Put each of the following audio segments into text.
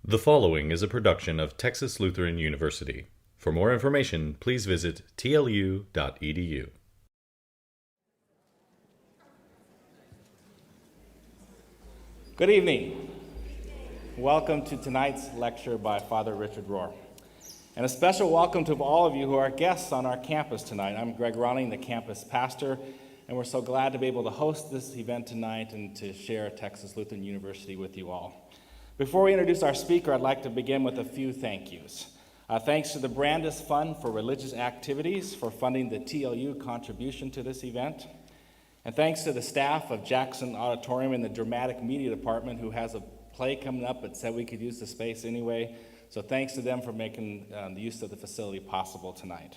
The following is a production of Texas Lutheran University. For more information, please visit tlu.edu. Good evening. Welcome to tonight's lecture by Father Richard Rohr. And a special welcome to all of you who are guests on our campus tonight. I'm Greg Ronning, the campus pastor, and we're so glad to be able to host this event tonight and to share Texas Lutheran University with you all. Before we introduce our speaker, I'd like to begin with a few thank yous. Thanks to the Brandis Fund for Religious Activities for funding the TLU contribution to this event. And thanks to the staff of Jackson Auditorium and the Dramatic Media Department who has a play coming up but said we could use the space anyway. So thanks to them for making the use of the facility possible tonight.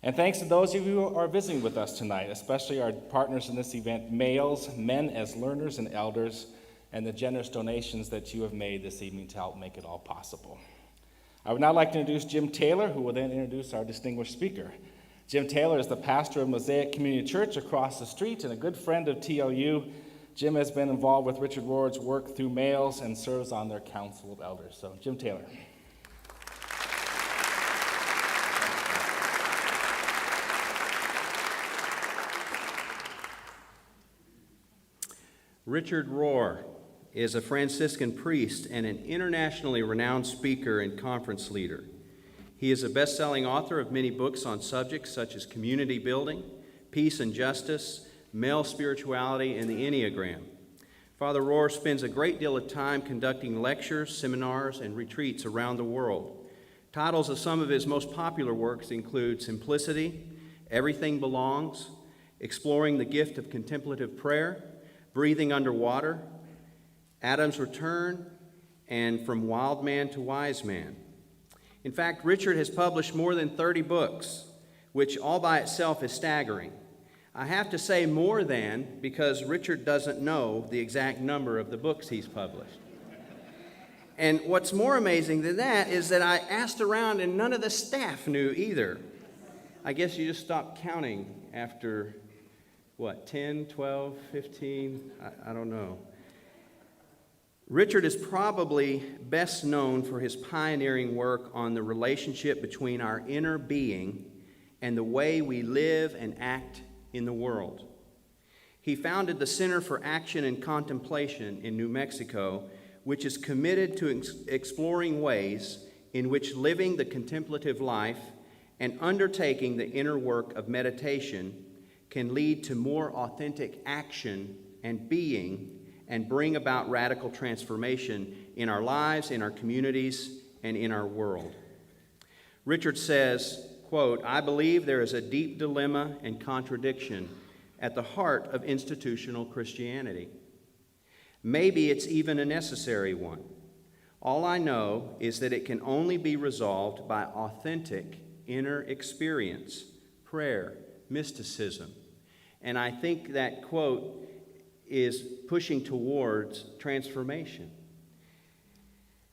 And thanks to those of you who are visiting with us tonight, especially our partners in this event, males, men as learners and elders, and the generous donations that you have made this evening to help make it all possible. I would now like to introduce Jim Taylor, who will then introduce our distinguished speaker. Jim Taylor is the pastor of Mosaic Community Church across the street and a good friend of TLU. Jim has been involved with Richard Rohr's work through males and serves on their council of elders. So, Jim Taylor. Richard Rohr is a Franciscan priest and an internationally renowned speaker and conference leader. He is a best-selling author of many books on subjects such as community building, peace and justice, male spirituality, and the Enneagram. Father Rohr spends a great deal of time conducting lectures, seminars, and retreats around the world. Titles of some of his most popular works include Simplicity, Everything Belongs, Exploring the Gift of Contemplative Prayer, Breathing Underwater, Adam's Return, and From Wild Man to Wise Man. In fact, Richard has published more than 30 books, which all by itself is staggering. I have to say more than because Richard doesn't know the exact number of the books he's published. And what's more amazing than that is that I asked around and none of the staff knew either. I guess you just stopped counting after, 10, 12, 15? I don't know. Richard is probably best known for his pioneering work on the relationship between our inner being and the way we live and act in the world. He founded the Center for Action and Contemplation in New Mexico, which is committed to exploring ways in which living the contemplative life and undertaking the inner work of meditation can lead to more authentic action and being and bring about radical transformation in our lives, in our communities, and in our world. Richard says, quote, "I believe there is a deep dilemma and contradiction at the heart of institutional Christianity. Maybe it's even a necessary one. All I know is that it can only be resolved by authentic inner experience, prayer, mysticism." And I think that quote is pushing towards transformation.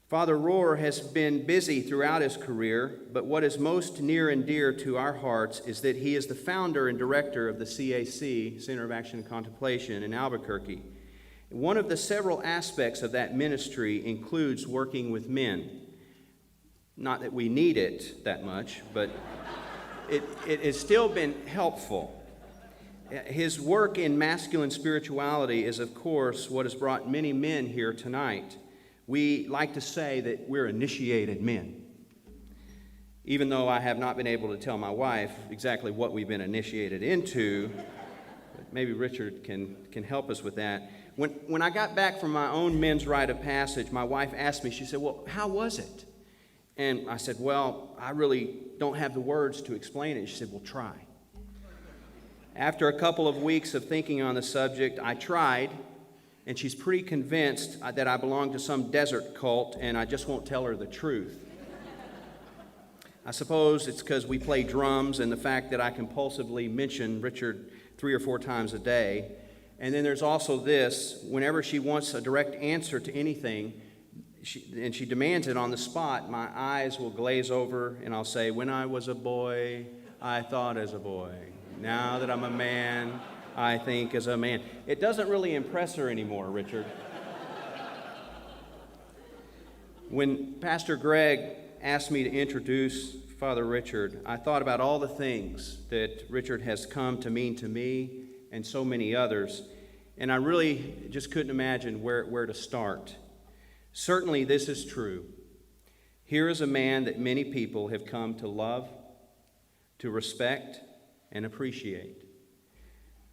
Father Rohr has been busy throughout his career, but what is most near and dear to our hearts is that he is the founder and director of the CAC, Center of Action and Contemplation, in Albuquerque. One of the several aspects of that ministry includes working with men. Not that we need it that much, but it has still been helpful. His work in masculine spirituality is, of course, what has brought many men here tonight. We like to say that we're initiated men, even though I have not been able to tell my wife exactly what we've been initiated into. But maybe Richard can help us with that. When I got back from my own men's rite of passage, my wife asked me, she said, "Well, how was it?" And I said, "Well, I really don't have the words to explain it." She said, "Well, try." After a couple of weeks of thinking on the subject, I tried, and she's pretty convinced that I belong to some desert cult, and I just won't tell her the truth. I suppose it's because we play drums and the fact that I compulsively mention Richard 3 or 4 times a day. And then there's also this: whenever she wants a direct answer to anything, and she demands it on the spot, my eyes will glaze over, and I'll say, "When I was a boy, I thought as a boy. Now that I'm a man, I think as a man." It doesn't really impress her anymore, Richard. When Pastor Greg asked me to introduce Father Richard, I thought about all the things that Richard has come to mean to me and so many others, and I really just couldn't imagine where to start. Certainly this is true. Here is a man that many people have come to love, to respect, and appreciate.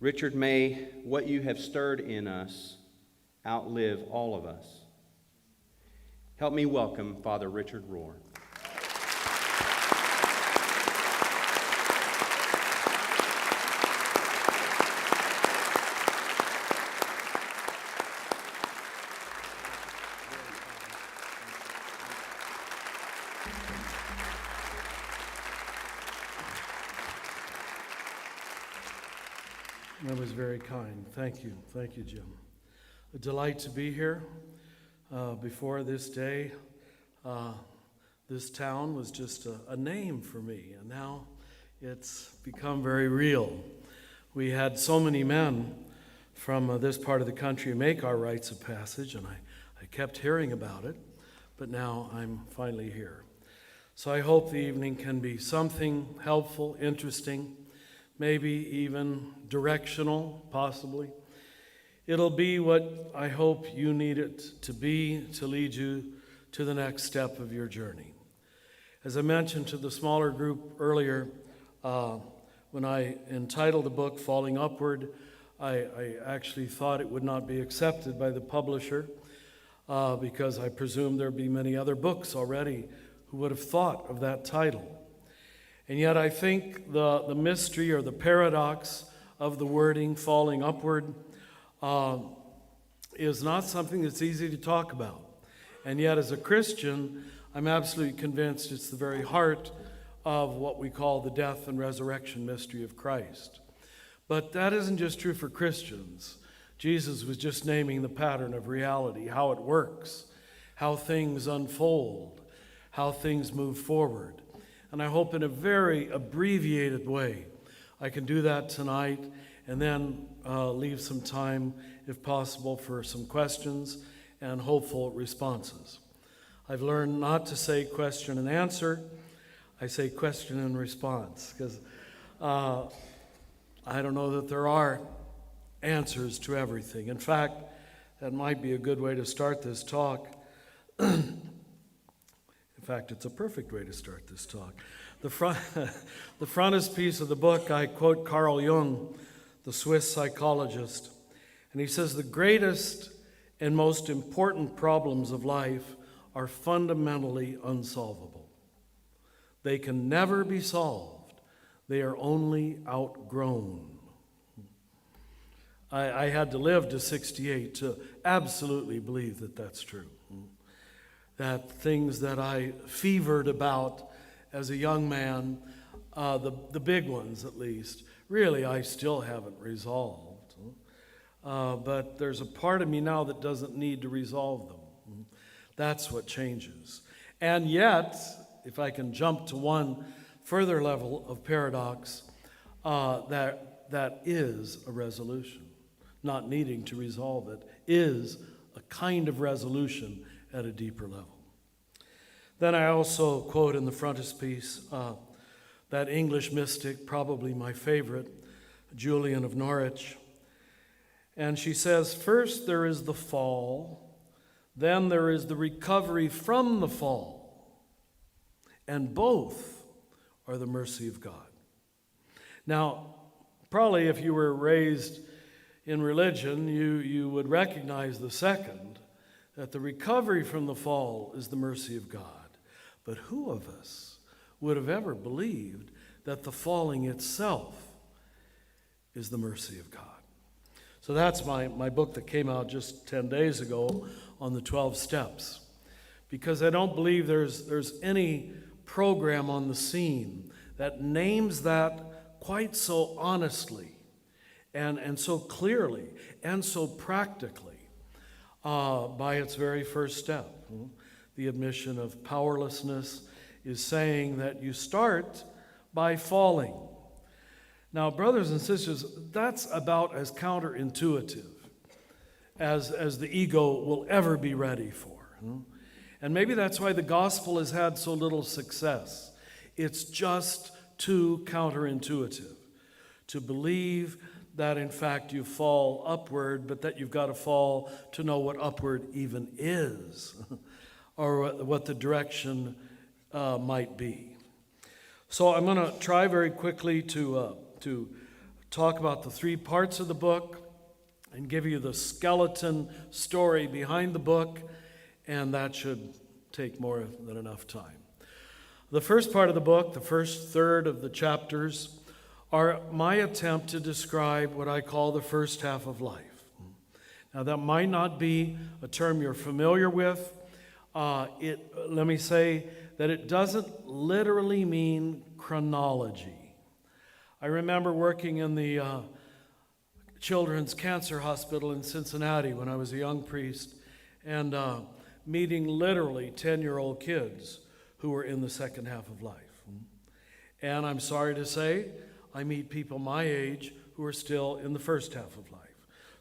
Richard, may what you have stirred in us outlive all of us. Help me welcome Father Richard Rohr. That was very kind. Thank you. Thank you, Jim. A delight to be here. Before this day, this town was just a name for me, and now it's become very real. We had so many men from this part of the country make our rites of passage, and I kept hearing about it, but now I'm finally here. So I hope the evening can be something helpful, interesting, maybe even directional, possibly. It'll be what I hope you need it to be to lead you to the next step of your journey. As I mentioned to the smaller group earlier, when I entitled the book Falling Upward, I actually thought it would not be accepted by the publisher because I presumed there'd be many other books already who would have thought of that title. And yet I think the mystery or the paradox of the wording, falling upward, is not something that's easy to talk about. And yet as a Christian, I'm absolutely convinced it's the very heart of what we call the death and resurrection mystery of Christ. But that isn't just true for Christians. Jesus was just naming the pattern of reality, how it works, how things unfold, how things move forward. And I hope in a very abbreviated way I can do that tonight, and then leave some time, if possible, for some questions and hopeful responses. I've learned not to say question and answer. I say question and response, because I don't know that there are answers to everything. In fact, that might be a good way to start this talk. In fact, it's a perfect way to start this talk. The frontispiece of the book, I quote Carl Jung, the Swiss psychologist, and he says, the greatest and most important problems of life are fundamentally unsolvable. They can never be solved. They are only outgrown. I had to live to 68 to absolutely believe that that's true. That things that I fevered about as a young man, the big ones at least, really I still haven't resolved. But there's a part of me now that doesn't need to resolve them. That's what changes. And yet, if I can jump to one further level of paradox, that is a resolution. Not needing to resolve it is a kind of resolution at a deeper level. Then I also quote in the frontispiece that English mystic, probably my favorite, Julian of Norwich. And she says, first there is the fall, then there is the recovery from the fall, and both are the mercy of God. Now, probably if you were raised in religion, you would recognize the second, that the recovery from the fall is the mercy of God. But who of us would have ever believed that the falling itself is the mercy of God? So that's my book that came out just 10 days ago on the 12 steps. Because I don't believe there's any program on the scene that names that quite so honestly and so clearly and so practically by its very first step. The admission of powerlessness is saying that you start by falling. Now, brothers and sisters, that's about as counterintuitive as the ego will ever be ready for. And maybe that's why the gospel has had so little success. It's just too counterintuitive to believe that in fact you fall upward, but that you've got to fall to know what upward even is, or what the direction might be. So I'm going to try very quickly to talk about the three parts of the book and give you the skeleton story behind the book, and that should take more than enough time. The first part of the book, the first third of the chapters, are my attempt to describe what I call the first half of life. Now, that might not be a term you're familiar with. Let me say that it doesn't literally mean chronology. I remember working in the Children's Cancer Hospital in Cincinnati when I was a young priest, and meeting literally 10-year-old kids who were in the second half of life. And I'm sorry to say, I meet people my age who are still in the first half of life.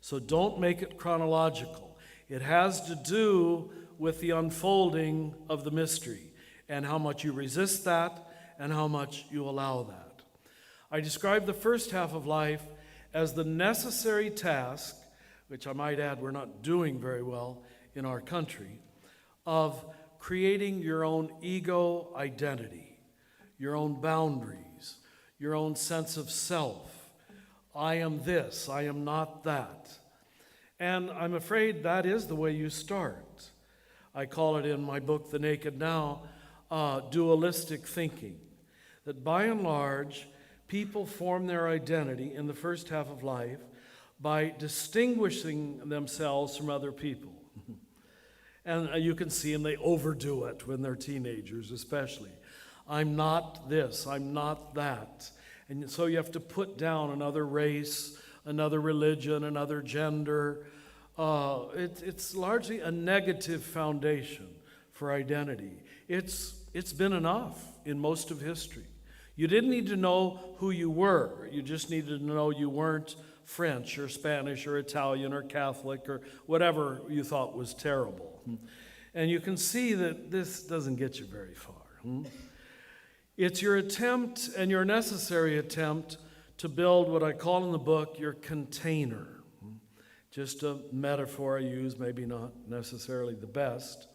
So don't make it chronological. It has to do with the unfolding of the mystery and how much you resist that and how much you allow that. I describe the first half of life as the necessary task, which I might add we're not doing very well in our country, of creating your own ego identity, your own boundaries, your own sense of self. I am this, I am not that. And I'm afraid that is the way you start. I call it in my book, The Naked Now, dualistic thinking. That by and large, people form their identity in the first half of life by distinguishing themselves from other people. And you can see them, they overdo it when they're teenagers especially. I'm not this, I'm not that. And so you have to put down another race, another religion, another gender. It's largely a negative foundation for identity. It's been enough in most of history. You didn't need to know who you were. You just needed to know you weren't French or Spanish or Italian or Catholic or whatever you thought was terrible. And you can see that this doesn't get you very far. It's your attempt and your necessary attempt to build what I call in the book your container. Just a metaphor I use, maybe not necessarily the best.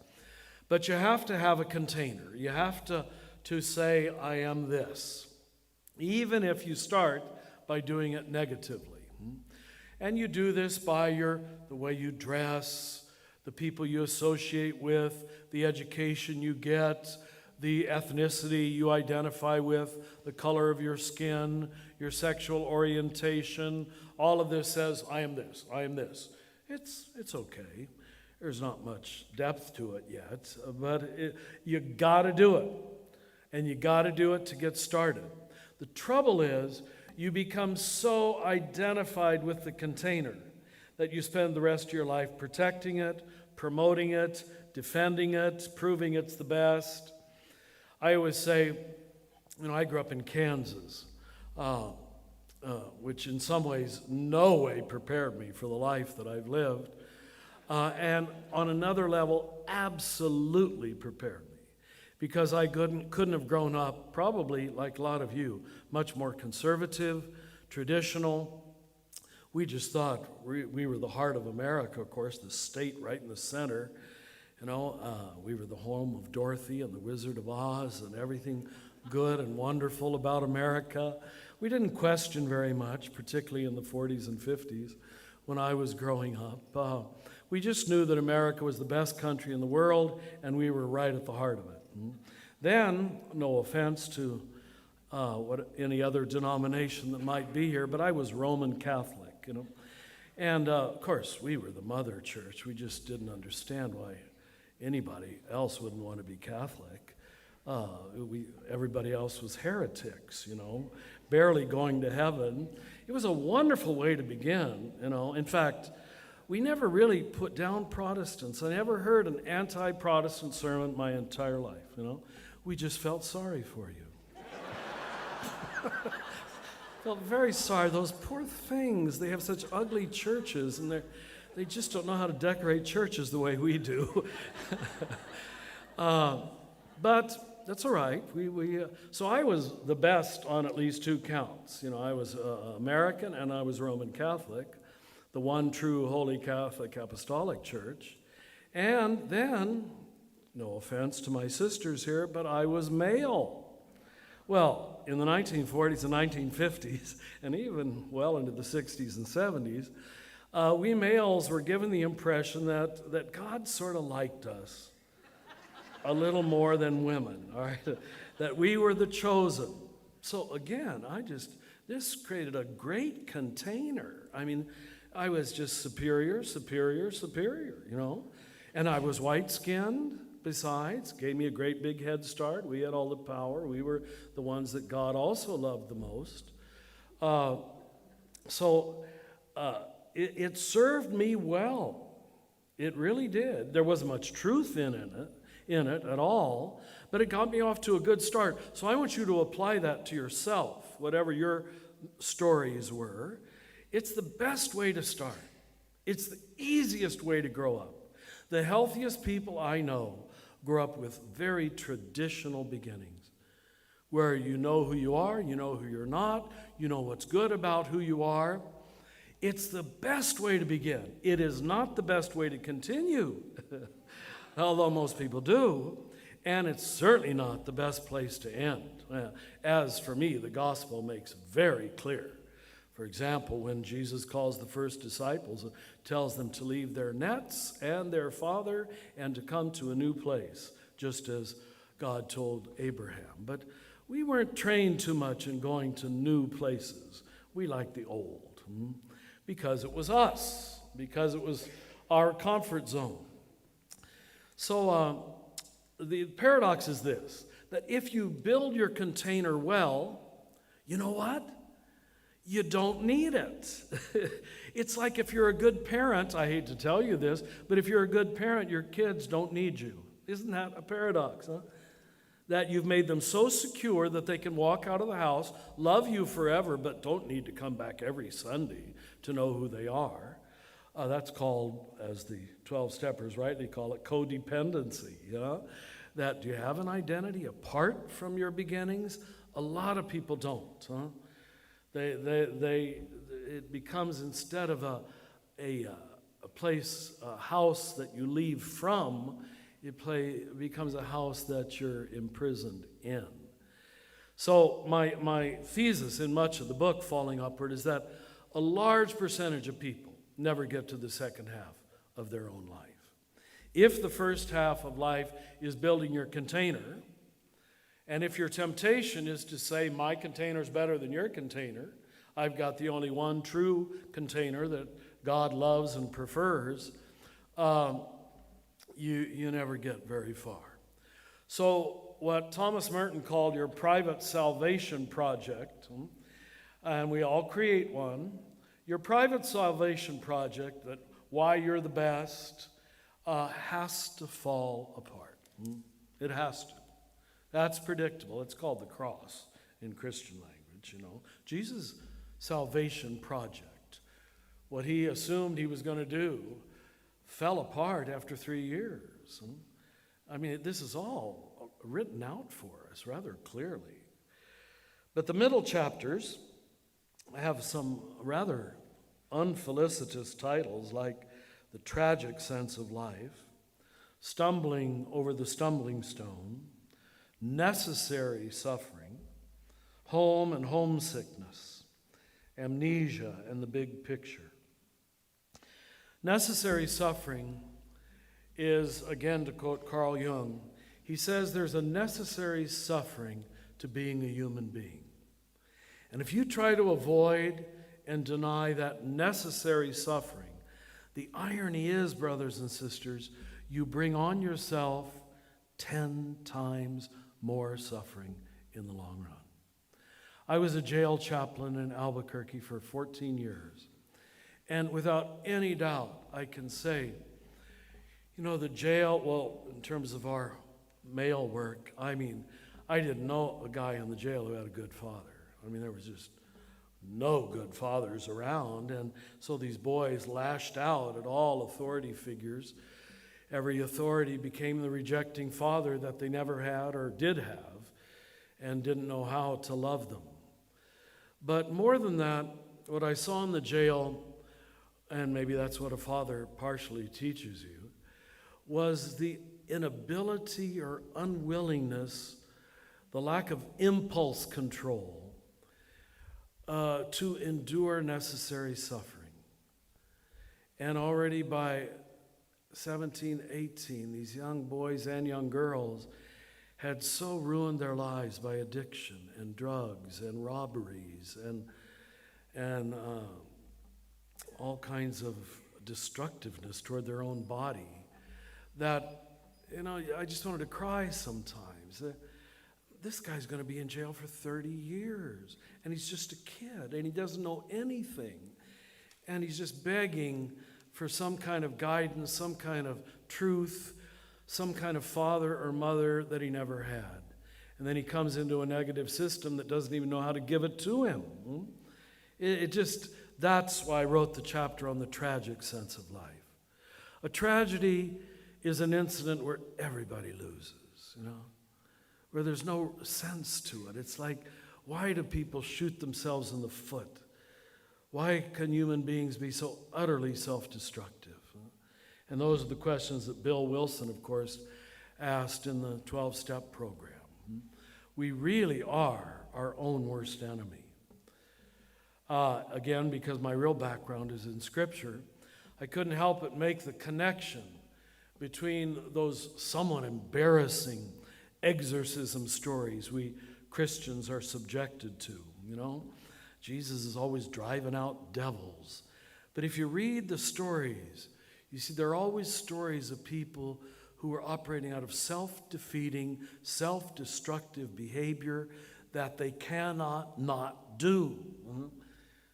But you have to have a container. You have to say, I am this, even if you start by doing it negatively. And you do this by the way you dress, the people you associate with, the education you get, the ethnicity you identify with, the color of your skin, your sexual orientation. All of this says, I am this, I am this. It's okay. There's not much depth to it yet, but you got to do it. And you got to do it to get started. The trouble is, you become so identified with the container that you spend the rest of your life protecting it, promoting it, defending it, proving it's the best. I always say, I grew up in Kansas, which in some ways no way prepared me for the life that I've lived. And on another level, absolutely prepared me. Because I couldn't have grown up, probably like a lot of you, much more conservative, traditional. We just thought we were the heart of America, of course, the state right in the center. We were the home of Dorothy and the Wizard of Oz and everything good and wonderful about America. We didn't question very much, particularly in the 40s and 50s when I was growing up. We just knew that America was the best country in the world, and we were right at the heart of it. Then, no offense to any other denomination that might be here, but I was Roman Catholic, And, of course, we were the mother church. We just didn't understand why anybody else wouldn't want to be Catholic. Everybody else was heretics, barely going to heaven. It was a wonderful way to begin, In fact, we never really put down Protestants. I never heard an anti-Protestant sermon my entire life, We just felt sorry for you. Felt very sorry. Those poor things, they have such ugly churches, and they just don't know how to decorate churches the way we do. But that's all right. So I was the best on at least two counts. I was American and I was Roman Catholic, the one true Holy Catholic Apostolic Church. And then, no offense to my sisters here, but I was male. Well, in the 1940s and 1950s, and even well into the 60s and 70s, we males were given the impression that God sort of liked us a little more than women, all right? That we were the chosen. So again, this created a great container. I mean, I was just superior, and I was white-skinned. Besides, gave me a great big head start. We had all the power. We were the ones that God also loved the most. It served me well. It really did. There wasn't much truth in it at all, but it got me off to a good start. So I want you to apply that to yourself, whatever your stories were. It's the best way to start. It's the easiest way to grow up. The healthiest people I know grow up with very traditional beginnings, where you know who you are, you know who you're not, you know what's good about who you are. It's the best way to begin. It is not the best way to continue, although most people do, and it's certainly not the best place to end. As for me, the gospel makes very clear. For example, when Jesus calls the first disciples, tells them to leave their nets and their father and to come to a new place, just as God told Abraham. But we weren't trained too much in going to new places. We liked the old, because it was us, because it was our comfort zone. So the paradox is this, that if you build your container well, you know what? You don't need it. It's like if you're a good parent, I hate to tell you this, but if you're a good parent, your kids don't need you. Isn't that a paradox, huh? That you've made them so secure that they can walk out of the house, love you forever, but don't need to come back every Sunday to know who they are. That's called, as the 12 steppers rightly call it, codependency. That do you have an identity apart from your beginnings? A lot of people don't, huh? It becomes, instead of a place, a house that you leave from, it becomes a house that you're imprisoned in. So my thesis in much of the book, Falling Upward, is that a large percentage of people never get to the second half of their own life. If the first half of life is building your container, and if your temptation is to say, my container is better than your container, I've got the only one true container that God loves and prefers, you never get very far. So what Thomas Merton called your private salvation project, and we all create one, your private salvation project, that why you're the best, has to fall apart. It has to. That's predictable. It's called the cross in Christian language, Jesus' salvation project, what he assumed he was going to do, fell apart after 3 years. I mean, this is all written out for us rather clearly. But the middle chapters have some rather unfelicitous titles, like The Tragic Sense of Life, Stumbling Over the Stumbling Stone, Necessary Suffering, Home and Homesickness, Amnesia and the Big Picture. Necessary suffering is, again to quote Carl Jung, he says there's a necessary suffering to being a human being. And if you try to avoid and deny that necessary suffering, the irony is, brothers and sisters, you bring on yourself 10 times more suffering in the long run. I was a jail chaplain in Albuquerque for 14 years. And without any doubt, I can say, the jail, well, in terms of our male work, I didn't know a guy in the jail who had a good father. There was just no good fathers around. And so these boys lashed out at all authority figures. Every authority became the rejecting father that they never had or did have and didn't know how to love them. But more than that, what I saw in the jail, and maybe that's what a father partially teaches you, was the inability or unwillingness, the lack of impulse control to endure necessary suffering. And already by 17, 18, these young boys and young girls had so ruined their lives by addiction and drugs and robberies and all kinds of destructiveness toward their own body that, I just wanted to cry sometimes. This guy's going to be in jail for 30 years, and he's just a kid, and he doesn't know anything, and he's just begging for some kind of guidance, some kind of truth, some kind of father or mother that he never had. And then he comes into a negative system that doesn't even know how to give it to him. That's why I wrote the chapter on the tragic sense of life. A tragedy is an incident where everybody loses, where there's no sense to it. It's like, why do people shoot themselves in the foot? Why can human beings be so utterly self-destructive? And those are the questions that Bill Wilson, of course, asked in the 12-step program. We really are our own worst enemy. Again, because my real background is in Scripture, I couldn't help but make the connection between those somewhat embarrassing exorcism stories we Christians are subjected to, Jesus is always driving out devils. But if you read the stories, you see they're always stories of people who are operating out of self-defeating, self-destructive behavior that they cannot not do.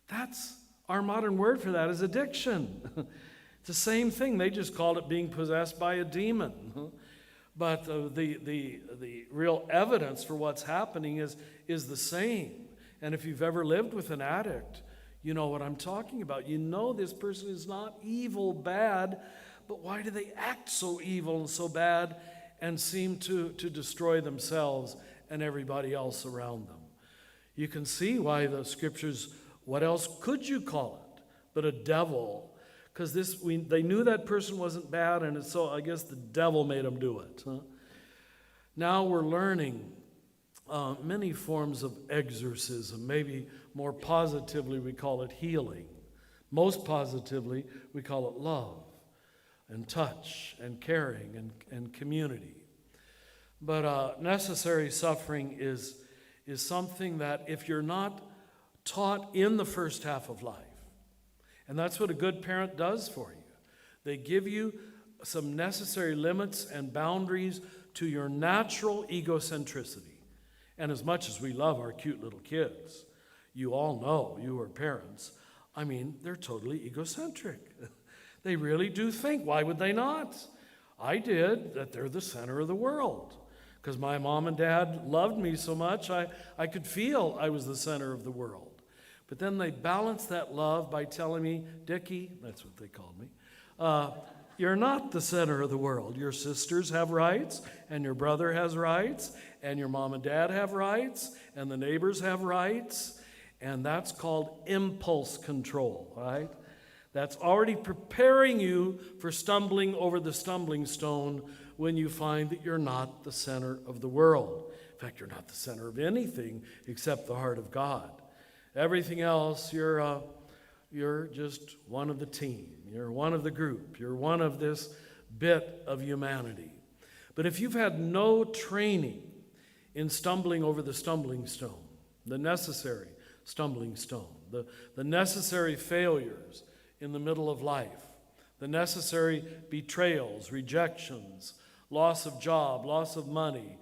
That's our modern word for that is addiction. It's the same thing. They just called it being possessed by a demon. But the real evidence for what's happening is the same. And if you've ever lived with an addict, you know what I'm talking about. You know this person is not evil, bad, but why do they act so evil and so bad and seem to destroy themselves and everybody else around them? You can see why the Scriptures, what else could you call it but a devil? Because they knew that person wasn't bad, and so I guess the devil made them do it. Now we're learning many forms of exorcism. Maybe more positively we call it healing. Most positively we call it love and touch and caring and community. But necessary suffering is something that if you're not taught in the first half of life, and that's what a good parent does for you. They give you some necessary limits and boundaries to your natural egocentricity. And as much as we love our cute little kids, you all know, you are parents, they're totally egocentric. They really do think, why would they not? I did, that they're the center of the world. Because my mom and dad loved me so much, I could feel I was the center of the world. But then they balanced that love by telling me, Dickie, that's what they called me, you're not the center of the world. Your sisters have rights, and your brother has rights, and your mom and dad have rights, and the neighbors have rights, and that's called impulse control, right? That's already preparing you for stumbling over the stumbling stone when you find that you're not the center of the world. In fact, you're not the center of anything except the heart of God. Everything else, you're just one of the team. You're one of the group. You're one of this bit of humanity. But if you've had no training in stumbling over the stumbling stone, the necessary stumbling stone, the necessary failures in the middle of life, the necessary betrayals, rejections, loss of job, loss of money,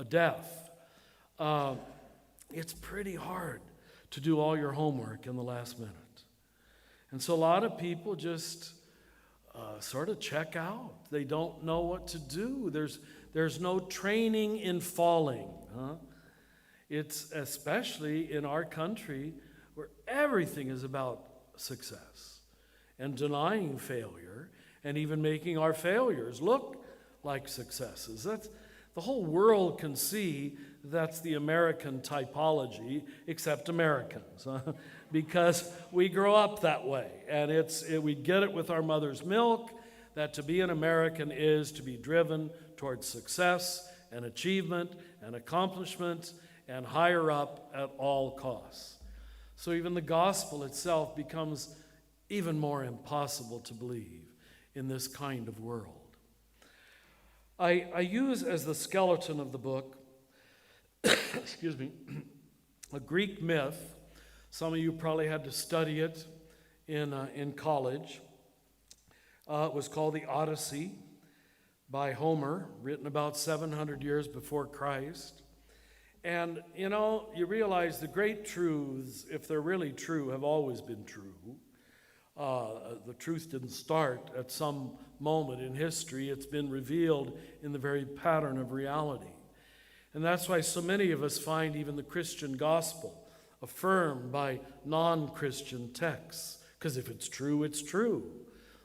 death, it's pretty hard to do all your homework in the last minute. And so a lot of people just sort of check out. They don't know what to do. There's no training in falling. It's especially in our country where everything is about success and denying failure and even making our failures look like successes. That's, the whole world can see that's the American typology, except Americans, because we grow up that way. And we get it with our mother's milk, that to be an American is to be driven towards success and achievement and accomplishment and higher up at all costs. So even the gospel itself becomes even more impossible to believe in this kind of world. I use as the skeleton of the book, excuse me, a Greek myth. Some of you probably had to study it in college. It was called the Odyssey by Homer, written about 700 years before Christ. And, you realize the great truths, if they're really true, have always been true. The truth didn't start at some moment in history. It's been revealed in the very pattern of reality. And that's why so many of us find even the Christian gospel affirmed by non-Christian texts. Because if it's true, it's true.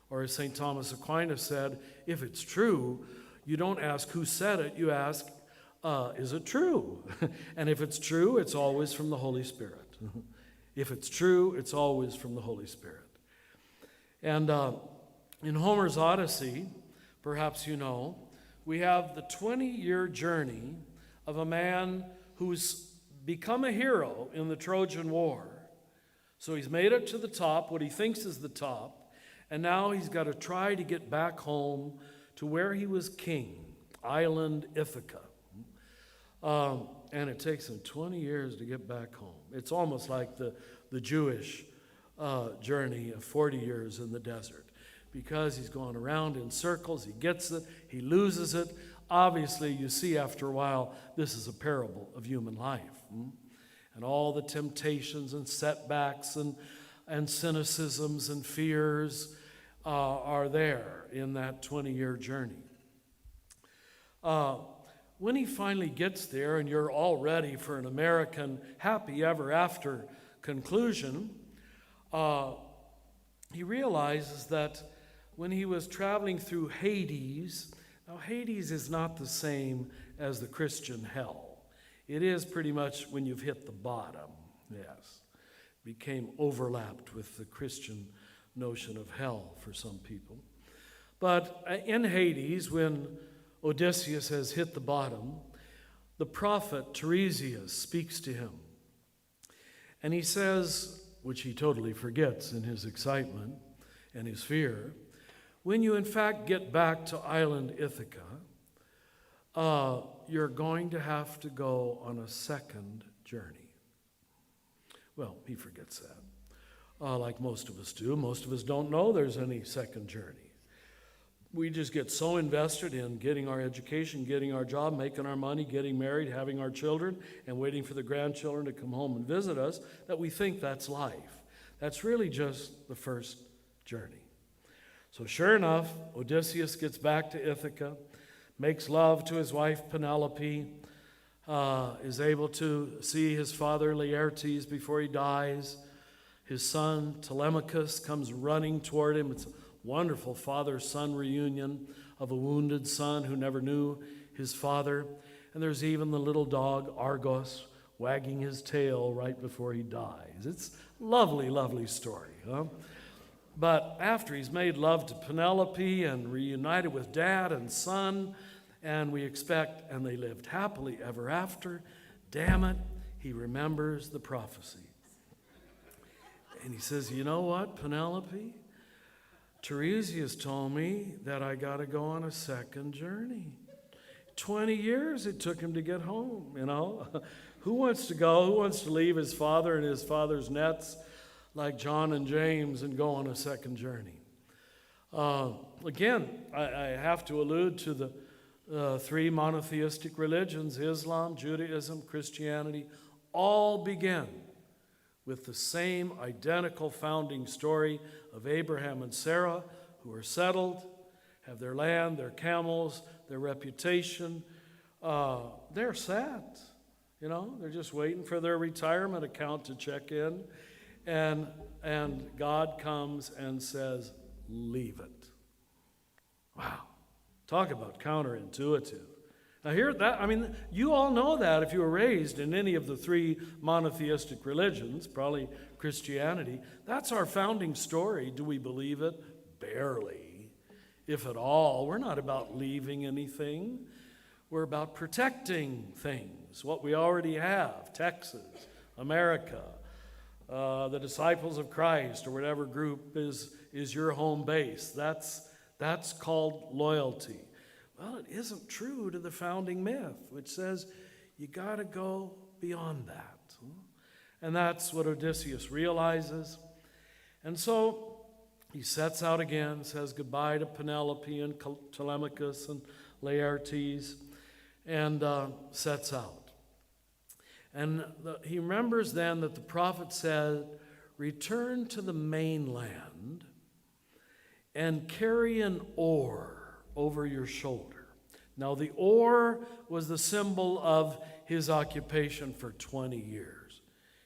Or as St. Thomas Aquinas said, if it's true, you don't ask who said it, you ask, is it true? And if it's true, it's always from the Holy Spirit. If it's true, it's always from the Holy Spirit. And in Homer's Odyssey, perhaps you know, we have the 20-year journey of a man who's become a hero in the Trojan War. So he's made it to the top, what he thinks is the top, and now he's got to try to get back home to where he was king, island Ithaca. And it takes him 20 years to get back home. It's almost like the Jewish journey of 40 years in the desert, because he's going around in circles, he gets it, he loses it. Obviously, you see after a while, this is a parable of human life. And all the temptations and setbacks and cynicisms and fears are there in that 20-year journey. When he finally gets there, and you're all ready for an American happy ever after conclusion, he realizes that when he was traveling through Hades, now Hades is not the same as the Christian hell. It is pretty much when you've hit the bottom, yes. Became overlapped with the Christian notion of hell for some people. But in Hades, when Odysseus has hit the bottom, the prophet Tiresias speaks to him. And he says, which he totally forgets in his excitement and his fear, when you in fact get back to island Ithaca, you're going to have to go on a second journey. Well, he forgets that, like most of us do. Most of us don't know there's any second journey. We just get so invested in getting our education, getting our job, making our money, getting married, having our children, and waiting for the grandchildren to come home and visit us that we think that's life. That's really just the first journey. So sure enough, Odysseus gets back to Ithaca, makes love to his wife Penelope, is able to see his father Laertes before he dies. His son Telemachus comes running toward him. It's a wonderful father-son reunion of a wounded son who never knew his father. And there's even the little dog Argos wagging his tail right before he dies. It's a lovely, lovely story, huh? But after he's made love to Penelope and reunited with dad and son, and we expect, and they lived happily ever after, damn it, he remembers the prophecy. And he says, you know what, Penelope? Tiresias told me that I got to go on a second journey. 20 years it took him to get home, you know. Who wants to go? Who wants to leave his father and his father's nets like John and James and go on a second journey? Again, I have to allude to the three monotheistic religions, Islam, Judaism, Christianity, all begin with the same identical founding story of Abraham and Sarah, who are settled, have their land, their camels, their reputation. They're set, you know. They're just waiting for their retirement account to check in. And God comes and says, leave it. Wow. Talk about counterintuitive. Now you all know that if you were raised in any of the three monotheistic religions, probably Christianity. That's our founding story. Do we believe it? Barely, if at all. We're not about leaving anything. We're about protecting things, what we already have, Texas, America, the disciples of Christ, or whatever group is your home base. That's called loyalty. Well, it isn't true to the founding myth, which says you got to go beyond that. And that's what Odysseus realizes. And so he sets out again, says goodbye to Penelope and Telemachus and Laertes, and sets out. And he remembers then that the prophet said, return to the mainland and carry an oar over your shoulder. Now, the oar was the symbol of his occupation for 20 years.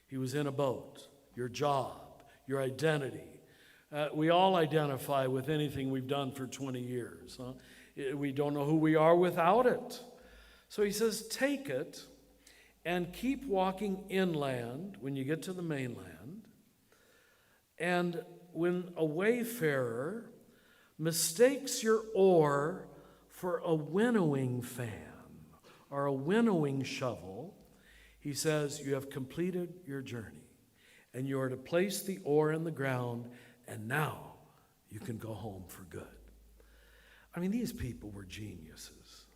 He was in a boat, your job, your identity. We all identify with anything we've done for 20 years. We don't know who we are without it. So he says, take it and keep walking inland when you get to the mainland. And when a wayfarer mistakes your oar for a winnowing fan or a winnowing shovel, he says, you have completed your journey, and you are to place the oar in the ground, and now you can go home for good. I mean, these people were geniuses.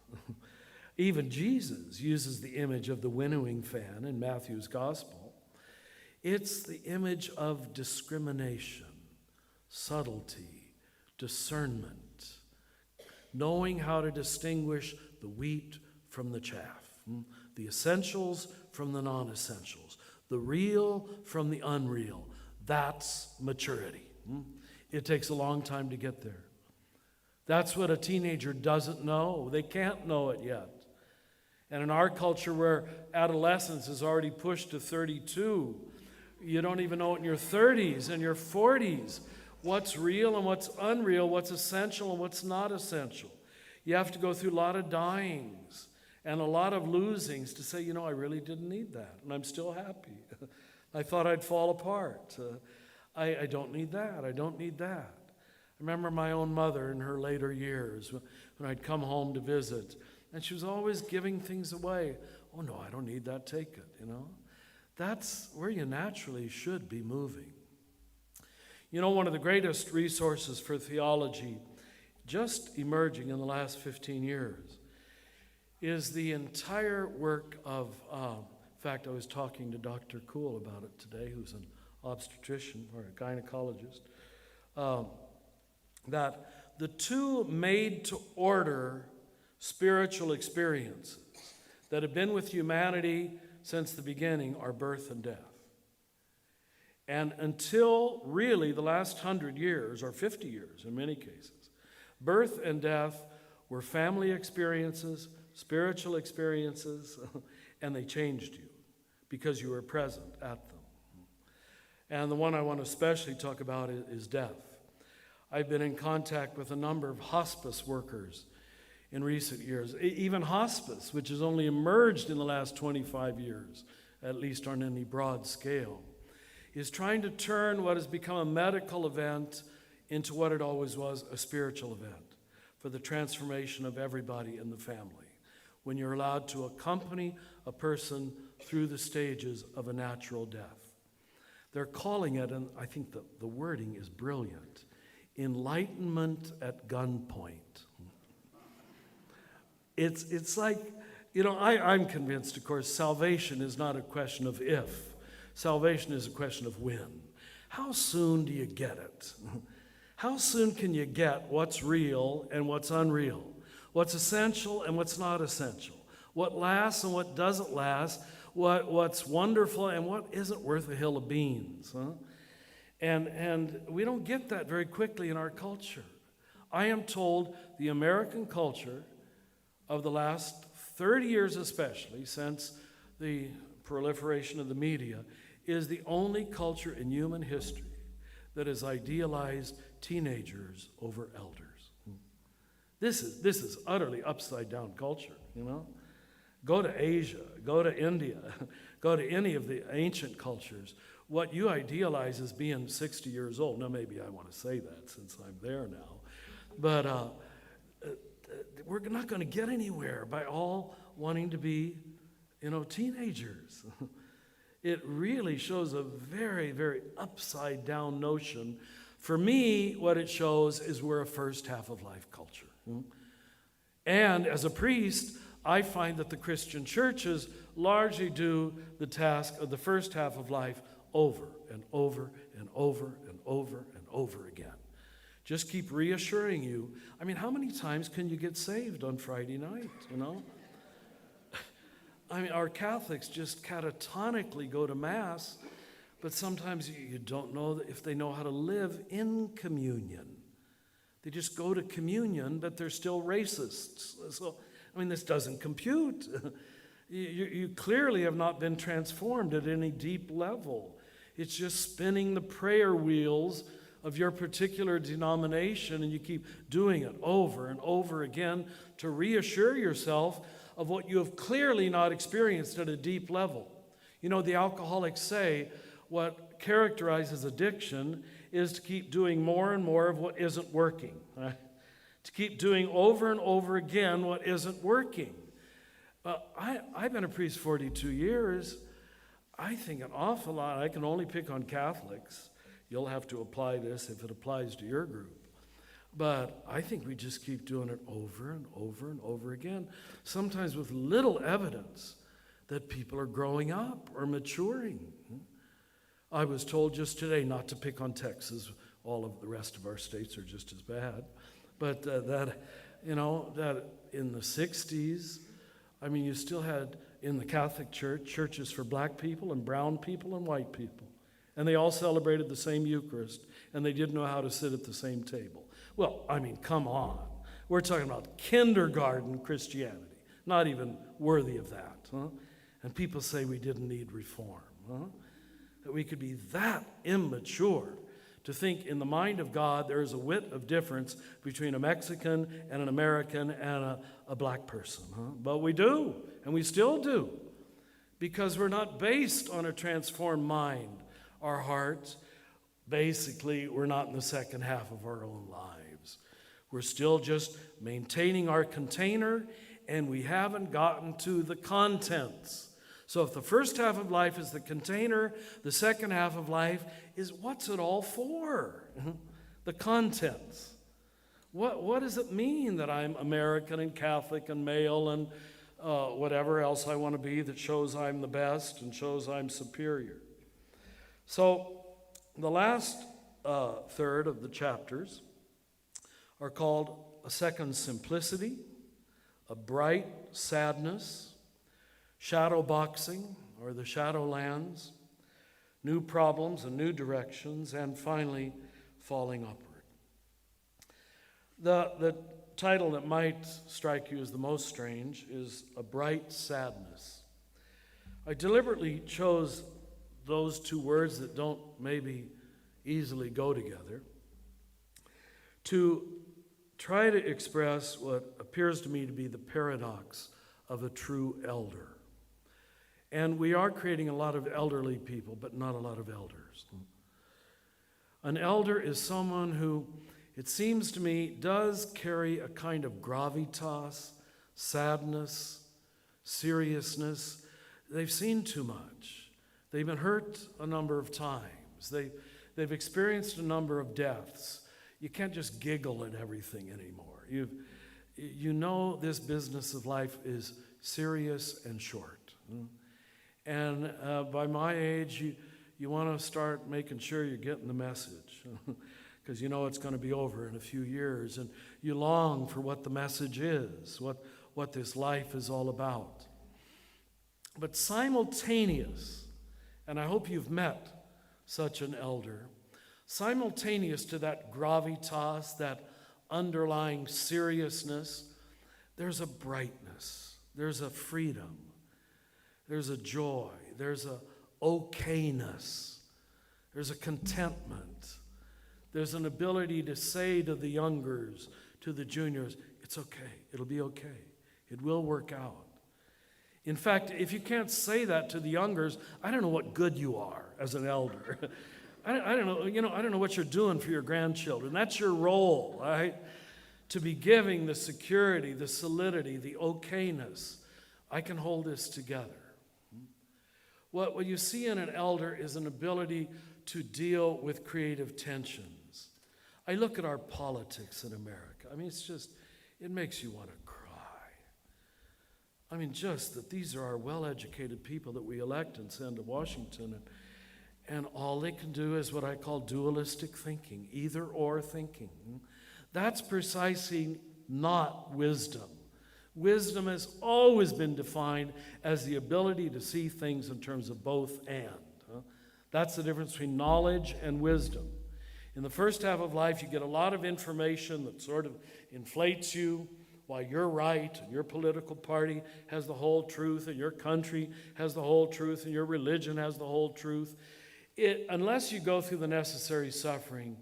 Even Jesus uses the image of the winnowing fan in Matthew's gospel. It's the image of discrimination, subtlety, discernment, knowing how to distinguish the wheat from the chaff, the essentials from the non-essentials, the real from the unreal. That's maturity. It takes a long time to get there. That's what a teenager doesn't know. They can't know it yet. And in our culture where adolescence is already pushed to 32, you don't even know it in your 30s and your 40s. What's real and what's unreal, what's essential and what's not essential. You have to go through a lot of dyings and a lot of losings to say, I really didn't need that, and I'm still happy. I thought I'd fall apart. I don't need that. I don't need that. I remember my own mother in her later years when I'd come home to visit, and she was always giving things away. Oh, no, I don't need that. Take it, That's where you naturally should be moving. One of the greatest resources for theology, just emerging in the last 15 years, is the entire work of, in fact, I was talking to Dr. Kuhl about it today, who's an obstetrician or a gynecologist, that the two made-to-order spiritual experiences that have been with humanity since the beginning are birth and death. And until really the last 100 years, or 50 years in many cases, birth and death were family experiences, spiritual experiences, and they changed you because you were present at them. And the one I want to especially talk about is death. I've been in contact with a number of hospice workers in recent years, even hospice, which has only emerged in the last 25 years, at least on any broad scale, is trying to turn what has become a medical event into what it always was, a spiritual event, for the transformation of everybody in the family, when you're allowed to accompany a person through the stages of a natural death. They're calling it, and I think the wording is brilliant, enlightenment at gunpoint. It's like, I'm convinced, of course, salvation is not a question of if. Salvation is a question of when. How soon do you get it? How soon can you get what's real and what's unreal? What's essential and what's not essential? What lasts and what doesn't last? What's wonderful and what isn't worth a hill of beans? And we don't get that very quickly in our culture. I am told the American culture of the last 30 years especially, since the proliferation of the media, is the only culture in human history that has idealized teenagers over elders. This is utterly upside down culture, you know. Go to Asia, go to India, go to any of the ancient cultures. What you idealize as being 60 years old, now maybe I want to say that since I'm there now, but we're not going to get anywhere by all wanting to be, teenagers. It really shows a very, very upside down notion. For me, what it shows is we're a first half of life culture. And as a priest, I find that the Christian churches largely do the task of the first half of life over and over and over and over and over again. Just keep reassuring you. I mean, how many times can you get saved on Friday night, I mean, our Catholics just catatonically go to Mass, but sometimes you don't know if they know how to live in communion. They just go to communion, but they're still racists. So, I mean, this doesn't compute. You clearly have not been transformed at any deep level. It's just spinning the prayer wheels of your particular denomination, and you keep doing it over and over again to reassure yourself of what you have clearly not experienced at a deep level. The alcoholics say what characterizes addiction is to keep doing more and more of what isn't working, right? To keep doing over and over again what isn't working. I've been a priest 42 years. I think an awful lot. I can only pick on Catholics. You'll have to apply this if it applies to your group. But I think we just keep doing it over and over and over again, sometimes with little evidence that people are growing up or maturing. I was told just today not to pick on Texas. All of the rest of our states are just as bad. But that in the 60s, I mean, you still had in the Catholic Church, churches for black people and brown people and white people. And they all celebrated the same Eucharist, and they didn't know how to sit at the same table. Well, I mean, come on. We're talking about kindergarten Christianity, not even worthy of that. And people say we didn't need reform. That we could be that immature to think in the mind of God there is a whit of difference between a Mexican and an American and a black person. But we do, and we still do, because we're not based on a transformed mind. Our hearts, basically, we're not in the second half of our own lives. We're still just maintaining our container, and we haven't gotten to the contents. So if the first half of life is the container, the second half of life is what's it all for? The contents. What does it mean that I'm American and Catholic and male and whatever else I want to be that shows I'm the best and shows I'm superior? So the last third of the chapters are called a second simplicity, a bright sadness, shadow boxing, or the shadowlands, new problems and new directions, and finally, falling upward. The title that might strike you as the most strange is A Bright Sadness. I deliberately chose those two words that don't maybe easily go together to try to express what appears to me to be the paradox of a true elder. And we are creating a lot of elderly people, but not a lot of elders. An elder is someone who, it seems to me, does carry a kind of gravitas, sadness, seriousness. They've seen too much. They've been hurt a number of times. They've experienced a number of deaths. You can't just giggle at everything anymore. You know this business of life is serious and short. And by my age, you want to start making sure you're getting the message because you know it's going to be over in a few years. And you long for what the message is, what this life is all about. But simultaneous, and I hope you've met such an elder, simultaneous to that gravitas, that underlying seriousness, there's a brightness, there's a freedom. There's a joy, there's a okayness, there's a contentment, there's an ability to say to the youngers, to the juniors, It's okay. It'll be okay. It will work out. In fact, if you can't say that to the youngers, I don't know what good you are as an elder. I don't know, I don't know what you're doing for your grandchildren. That's your role, right? To be giving the security, the solidity, the okayness. I can hold this together. What you see in an elder is an ability to deal with creative tensions. I look at our politics in America. I mean, it makes you want to cry. I mean, just that these are our well-educated people that we elect and send to Washington, and all they can do is what I call dualistic thinking, either-or thinking. That's precisely not wisdom. Wisdom has always been defined as the ability to see things in terms of both and. That's the difference between knowledge and wisdom. In the first half of life, you get a lot of information that sort of inflates you, while you're right, and your political party has the whole truth, and your country has the whole truth, and your religion has the whole truth. Unless you go through the necessary suffering,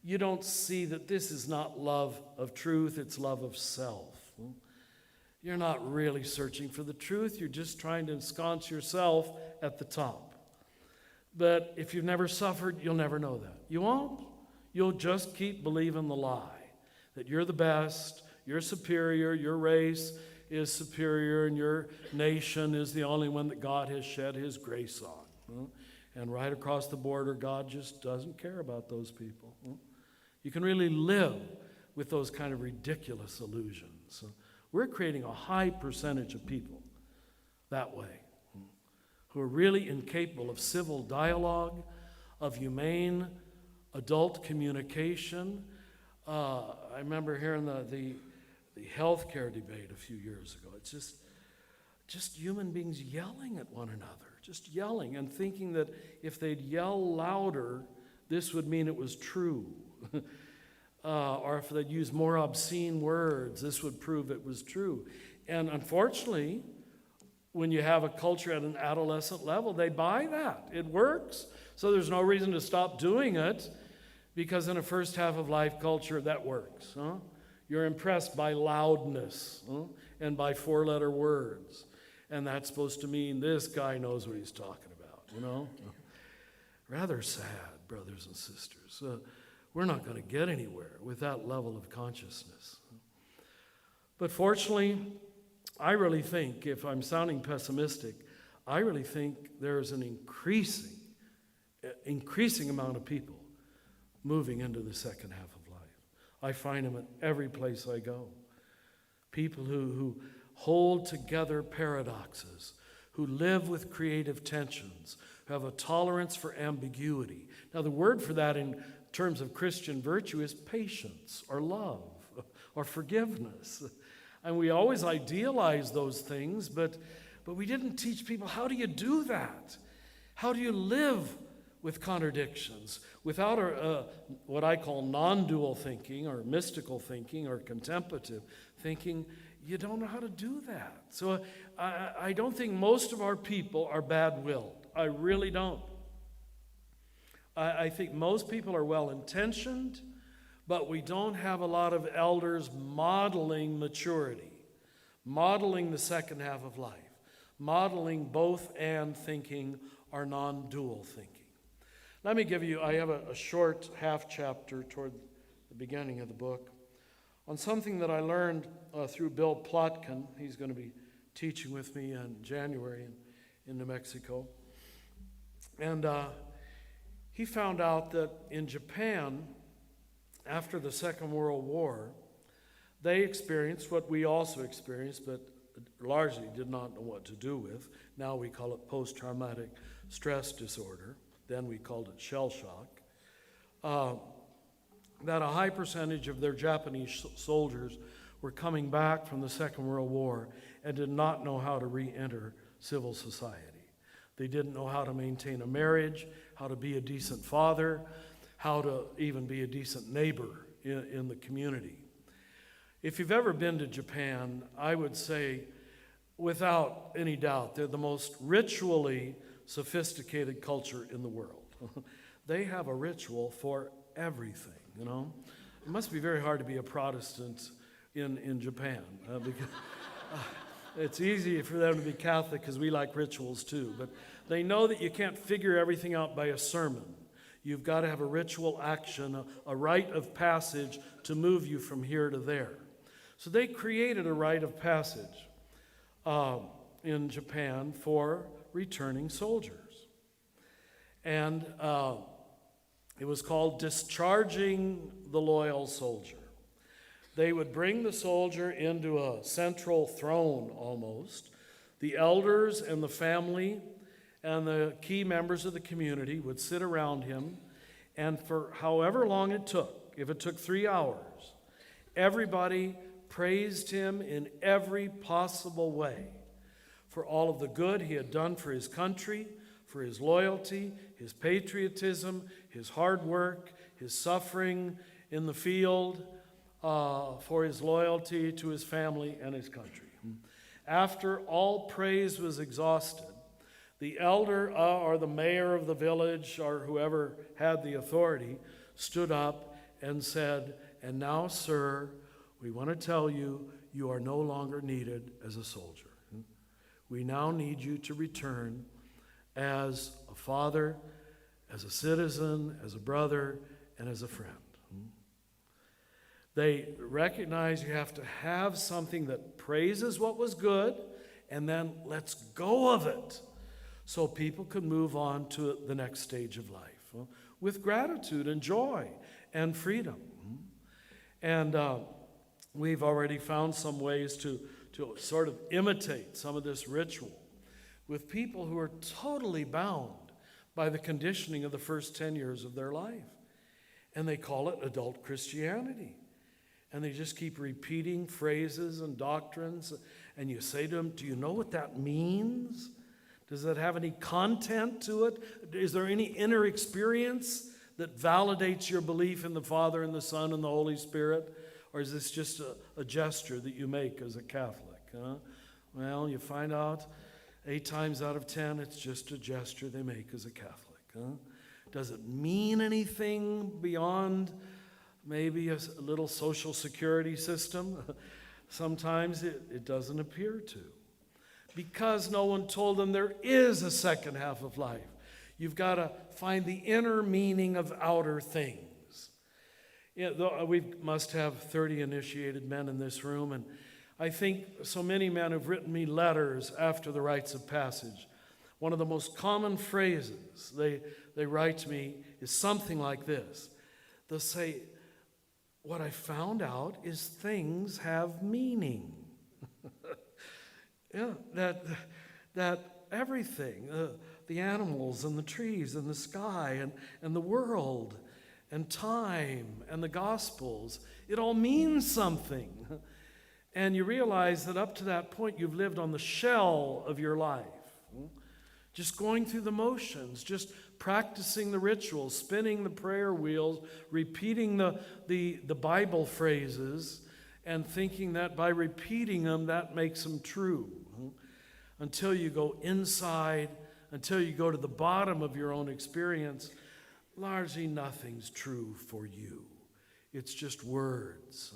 you don't see that this is not love of truth, it's love of self. You're not really searching for the truth, you're just trying to ensconce yourself at the top. But if you've never suffered, you'll never know that. You won't. You'll just keep believing the lie that you're the best, you're superior, your race is superior, and your nation is the only one that God has shed his grace on. And right across the border, God just doesn't care about those people. You can really live with those kind of ridiculous illusions. We're creating a high percentage of people that way, who are really incapable of civil dialogue, of humane adult communication. I remember hearing the healthcare debate a few years ago. It's just human beings yelling at one another, just yelling and thinking that if they'd yell louder, this would mean it was true. Or if they'd use more obscene words, this would prove it was true. And unfortunately, when you have a culture at an adolescent level, they buy that. It works. So there's no reason to stop doing it, because in a first half of life culture, that works. You're impressed by loudness and by four-letter words. And that's supposed to mean this guy knows what he's talking about, Rather sad, brothers and sisters. We're not going to get anywhere with that level of consciousness. But fortunately, I really think, if I'm sounding pessimistic, I really think there's an increasing amount of people moving into the second half of life. I find them at every place I go. People who hold together paradoxes, who live with creative tensions, who have a tolerance for ambiguity. Now, the word for that in terms of Christian virtue is patience or love or forgiveness. And we always idealize those things, but we didn't teach people, how do you do that? How do you live with contradictions without what I call non-dual thinking or mystical thinking or contemplative thinking? You don't know how to do that. So I don't think most of our people are bad-willed. I really don't. I think most people are well-intentioned, but we don't have a lot of elders modeling maturity, modeling the second half of life, modeling both and thinking or non-dual thinking. Let me give you, I have a short half chapter toward the beginning of the book on something that I learned through Bill Plotkin. He's going to be teaching with me in January in New Mexico. And he found out that in Japan, after the Second World War, they experienced what we also experienced, but largely did not know what to do with. Now we call it post-traumatic stress disorder. Then we called it shell shock. That a high percentage of their Japanese soldiers were coming back from the Second World War and did not know how to re-enter civil society. They didn't know how to maintain a marriage, how to be a decent father, how to even be a decent neighbor in the community. If you've ever been to Japan, I would say, without any doubt, they're the most ritually sophisticated culture in the world. They have a ritual for everything, It must be very hard to be a Protestant in Japan. Because it's easy for them to be Catholic because we like rituals too. But they know that you can't figure everything out by a sermon. You've got to have a ritual action, a rite of passage to move you from here to there. So they created a rite of passage in Japan for returning soldiers. And it was called discharging the loyal soldier. They would bring the soldier into a central throne almost. The elders and the family and the key members of the community would sit around him, and for however long it took, if it took 3 hours, everybody praised him in every possible way for all of the good he had done for his country, for his loyalty, his patriotism, his hard work, his suffering in the field, for his loyalty to his family and his country. After all praise was exhausted, the elder or the mayor of the village or whoever had the authority stood up and said, "And now, sir, we want to tell you, you are no longer needed as a soldier. We now need you to return as a father, as a citizen, as a brother, and as a friend." They recognize you have to have something that praises what was good and then lets go of it so people can move on to the next stage of life with gratitude and joy and freedom. And we've already found some ways to sort of imitate some of this ritual with people who are totally bound by the conditioning of the first 10 years of their life. And they call it adult Christianity. And they just keep repeating phrases and doctrines. And you say to them, "Do you know what that means? Does that have any content to it? Is there any inner experience that validates your belief in the Father and the Son and the Holy Spirit? Or is this just a gesture that you make as a Catholic?" Well, you find out 8 times out of 10, it's just a gesture they make as a Catholic. Does it mean anything beyond maybe a little social security system? Sometimes it doesn't appear to. Because no one told them there is a second half of life. You've got to find the inner meaning of outer things. We must have 30 initiated men in this room, and I think so many men have written me letters after the rites of passage. One of the most common phrases they write to me is something like this. They'll say, "What I found out is things have meaning." Yeah, that everything, the animals and the trees and the sky and the world and time and the Gospels, it all means something. And you realize that up to that point, you've lived on the shell of your life, just going through the motions, just practicing the rituals, spinning the prayer wheels, repeating the Bible phrases, and thinking that by repeating them, that makes them true. Until you go inside, until you go to the bottom of your own experience, largely nothing's true for you. It's just words.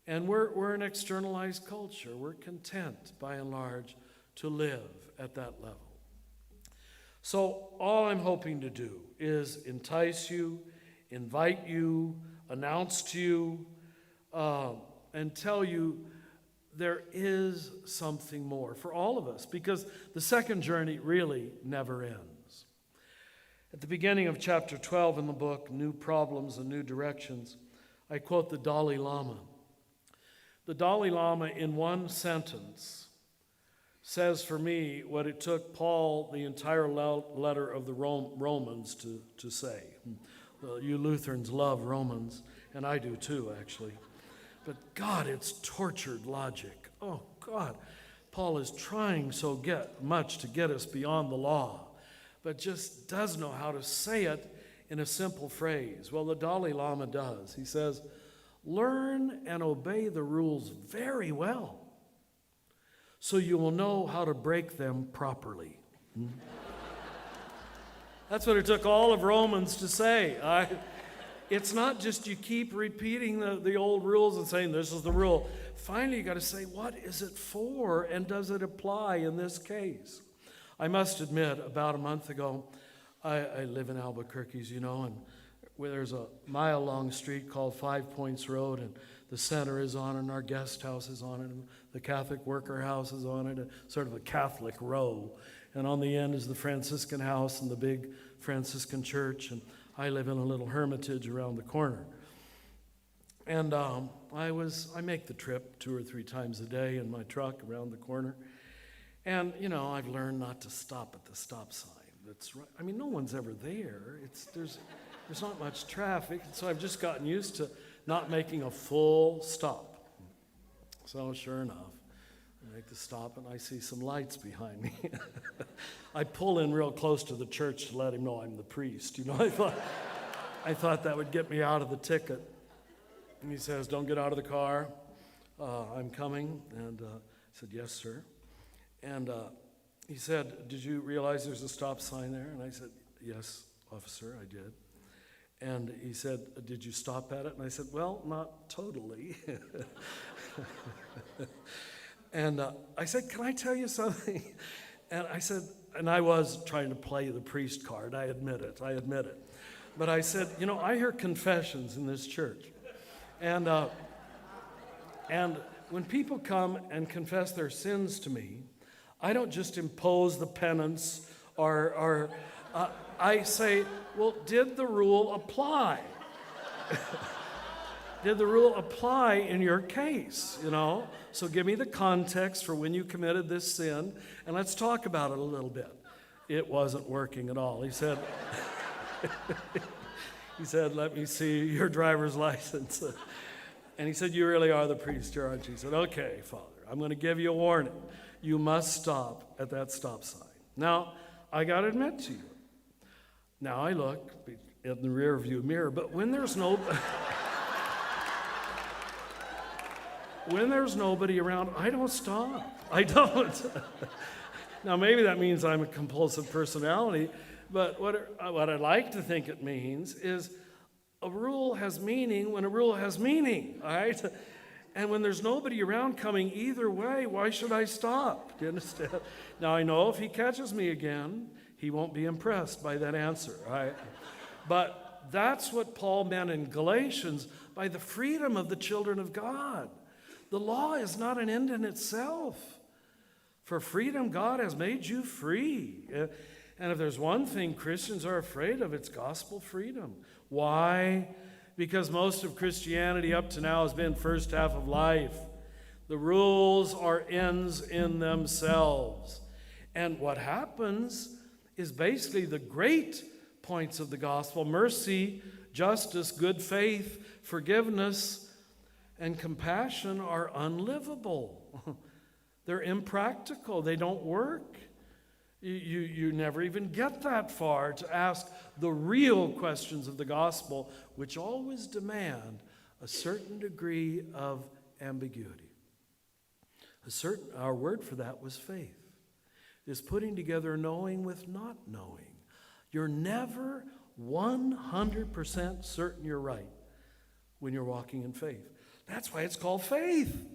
And we're an externalized culture. We're content, by and large, to live at that level. So all I'm hoping to do is entice you, invite you, announce to you, and tell you there is something more for all of us, because the second journey really never ends. At the beginning of chapter 12 in the book, New Problems and New Directions, I quote the Dalai Lama. The Dalai Lama, in one sentence, says for me what it took Paul the entire letter of the Romans to say. You Lutherans love Romans, and I do too, actually. But God, it's tortured logic. Oh, God. Paul is trying so much to get us beyond the law, but just doesn't know how to say it in a simple phrase. Well, the Dalai Lama does. He says, "Learn and obey the rules very well, so you will know how to break them properly." That's what it took all of Romans to say. It's not just you keep repeating the old rules and saying this is the rule. Finally, you got to say, what is it for, and does it apply in this case? I must admit, about a month ago, I live in Albuquerque, as you know, and where there's a mile-long street called 5 Points Road, and the center is on it, and our guest house is on it, and the Catholic worker house is on it, sort of a Catholic row. And on the end is the Franciscan house and the big Franciscan church, and I live in a little hermitage around the corner. And I make the trip 2 or 3 times a day in my truck around the corner. And, you know, I've learned not to stop at the stop sign. That's right. I mean, no one's ever there. There's not much traffic, so I've just gotten used to not making a full stop. So sure enough, I make the stop and I see some lights behind me. I pull in real close to the church to let him know I'm the priest. You know, I thought that would get me out of the ticket. And he says, "Don't get out of the car. I'm coming." And I said, "Yes, sir." And he said, "Did you realize there's a stop sign there?" And I said, "Yes, officer, I did." And he said, "Did you stop at it?" And I said, "Well, not totally." And I said, "Can I tell you something?" And I said, and I was trying to play the priest card, I admit it. But I said, "You know, I hear confessions in this church. And when people come and confess their sins to me, I don't just impose the penance or I say, well, did the rule apply? Did the rule apply in your case, you know? So give me the context for when you committed this sin, and let's talk about it a little bit." It wasn't working at all. He said, "Let me see your driver's license." And he said, "You really are the priest, aren't you?" He said, "Okay, Father, I'm going to give you a warning. You must stop at that stop sign." Now, I got to admit to you, now I look in the rear view mirror, but when there's nobody around, I don't stop. I don't. Now, maybe that means I'm a compulsive personality, but what I'd like to think it means is a rule has meaning when a rule has meaning, all right? And when there's nobody around coming either way, why should I stop? Do you understand? Now, I know if he catches me again, he won't be impressed by that answer, all right? But that's what Paul meant in Galatians by the freedom of the children of God. The law is not an end in itself. For freedom, God has made you free. And if there's one thing Christians are afraid of, it's gospel freedom. Why? Because most of Christianity up to now has been first half of life. The rules are ends in themselves. And what happens is basically the great points of the gospel: mercy, justice, good faith, forgiveness, and compassion are unlivable. They're impractical. They don't work. You never even get that far to ask the real questions of the gospel, which always demand a certain degree of ambiguity. Our word for that was faith. It's putting together knowing with not knowing. You're never 100% certain you're right when you're walking in faith. That's why it's called faith.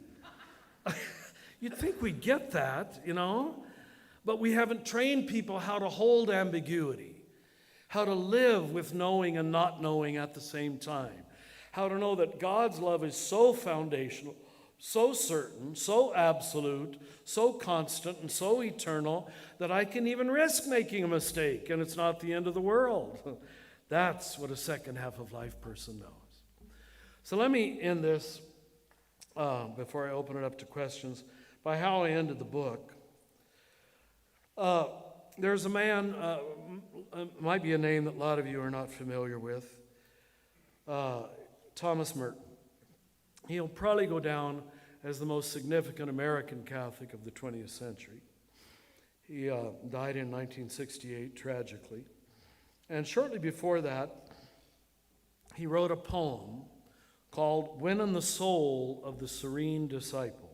You'd think we'd get that, you know? But we haven't trained people how to hold ambiguity, how to live with knowing and not knowing at the same time, how to know that God's love is so foundational, so certain, so absolute, so constant, and so eternal that I can even risk making a mistake and it's not the end of the world. That's what a second half of life person knows. So let me end this, before I open it up to questions, by how I ended the book. There's a man, might be a name that a lot of you are not familiar with, Thomas Merton. He'll probably go down as the most significant American Catholic of the 20th century. He died in 1968, tragically. And shortly before that, he wrote a poem called "Winning the Soul of the Serene Disciple."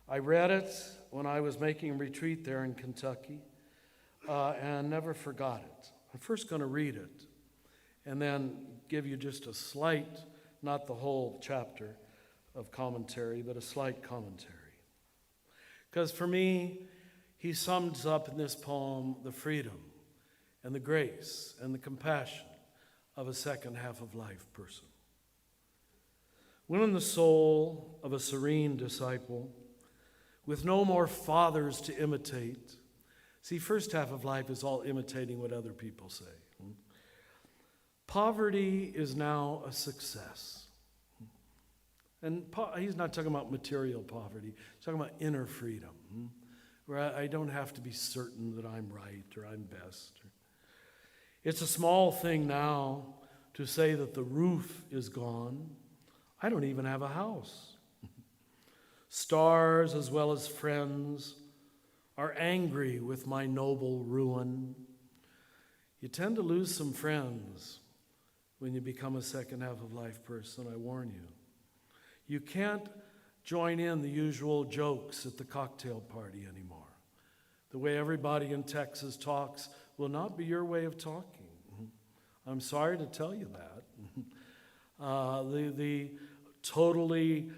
I read it when I was making a retreat there in Kentucky, and never forgot it. I'm first going to read it, and then give you just a slight, not the whole chapter of commentary, but a slight commentary. Because for me, he sums up in this poem the freedom and the grace and the compassion of a second half of life person. When in the soul of a serene disciple, with no more fathers to imitate, see, first half of life is all imitating what other people say. Poverty is now a success. And he's not talking about material poverty. He's talking about inner freedom, where I don't have to be certain that I'm right or I'm best. It's a small thing now to say that the roof is gone. I don't even have a house. Stars as well as friends are angry with my noble ruin. You tend to lose some friends when you become a second half of life person, I warn you. You can't join in the usual jokes at the cocktail party anymore. The way everybody in Texas talks will not be your way of talking. I'm sorry to tell you that. The totally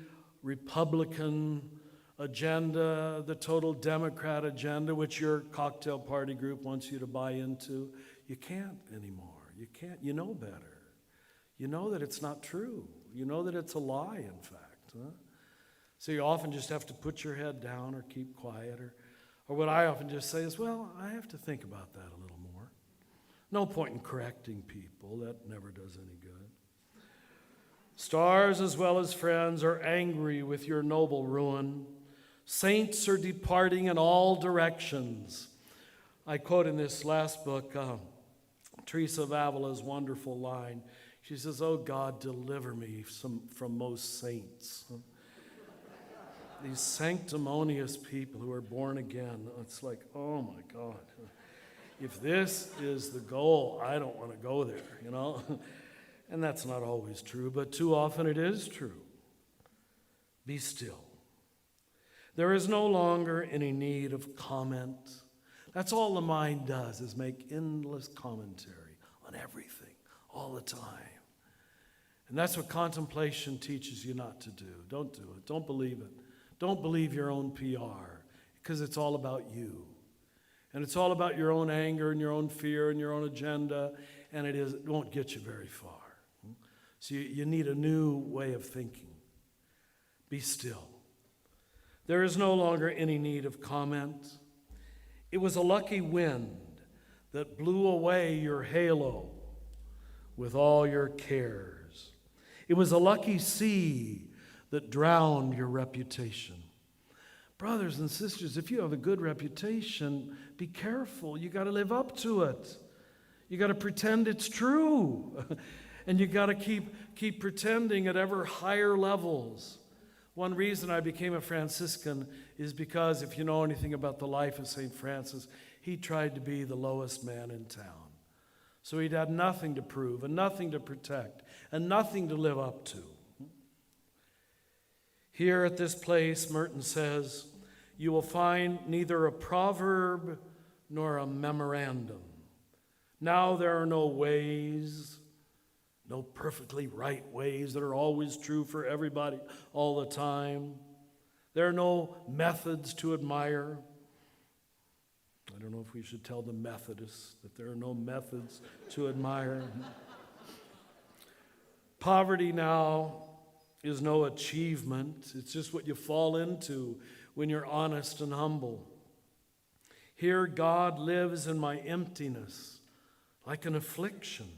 Republican agenda, the total Democrat agenda, which your cocktail party group wants you to buy into, you can't anymore. You can't. You know better. You know that it's not true. You know that it's a lie, in fact. So you often just have to put your head down or keep quiet. Or what I often just say is, well, I have to think about that a little more. No point in correcting people. That never does any good. Stars as well as friends are angry with your noble ruin. Saints are departing in all directions. I quote in this last book, Teresa of Avila's wonderful line. She says, "Oh God, deliver me from most saints." These sanctimonious people who are born again. It's like, oh my God. If this is the goal, I don't want to go there, you know. And that's not always true, but too often it is true. Be still. There is no longer any need of comment. That's all the mind does, is make endless commentary on everything, all the time. And that's what contemplation teaches you not to do. Don't do it. Don't believe it. Don't believe your own PR, because it's all about you. And it's all about your own anger and your own fear and your own agenda, and it won't get you very far. So you need a new way of thinking. Be still. There is no longer any need of comment. It was a lucky wind that blew away your halo with all your cares. It was a lucky sea that drowned your reputation. Brothers and sisters, if you have a good reputation, be careful. You got to live up to it. You got to pretend it's true. And you got to keep pretending at ever higher levels. One reason I became a Franciscan is because, if you know anything about the life of St. Francis, he tried to be the lowest man in town. So he'd had nothing to prove and nothing to protect and nothing to live up to. Here at this place, Merton says, you will find neither a proverb nor a memorandum. Now there are no ways, no perfectly right ways that are always true for everybody all the time. There are no methods to admire. I don't know if we should tell the Methodists that there are no methods to admire. Poverty now is no achievement. It's just what you fall into when you're honest and humble. Here, God lives in my emptiness like an affliction.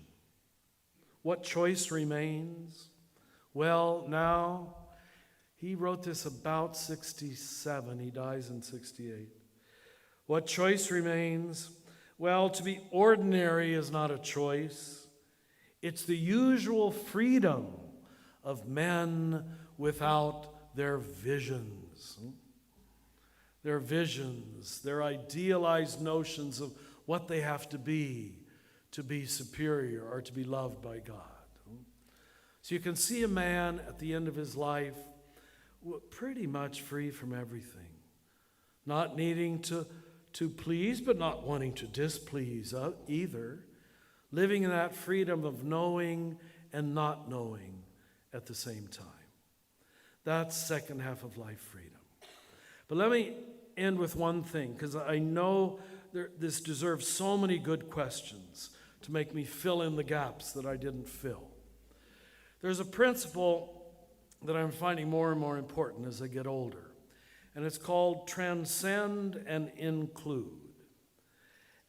What choice remains? Well, now, he wrote this about 67. He dies in 68. What choice remains? Well, to be ordinary is not a choice. It's the usual freedom of men without their visions. Their visions, their idealized notions of what they have to be superior or to be loved by God. So you can see a man at the end of his life pretty much free from everything, not needing to please, but not wanting to displease either. living in that freedom of knowing and not knowing at the same time. That's second half of life freedom. But let me end with one thing, because I know this deserves so many good questions to make me fill in the gaps that I didn't fill. There's a principle that I'm finding more and more important as I get older, and it's called transcend and include.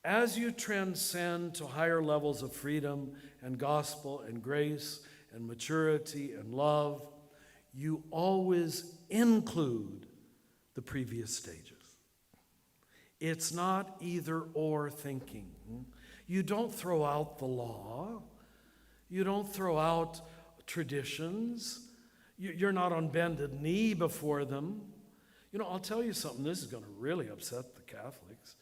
As you transcend to higher levels of freedom and gospel and grace and maturity and love, you always include the previous stages. It's not either or thinking. You don't throw out the law. You don't throw out traditions. You're not on bended knee before them. You know, I'll tell you something. This is going to really upset the Catholics.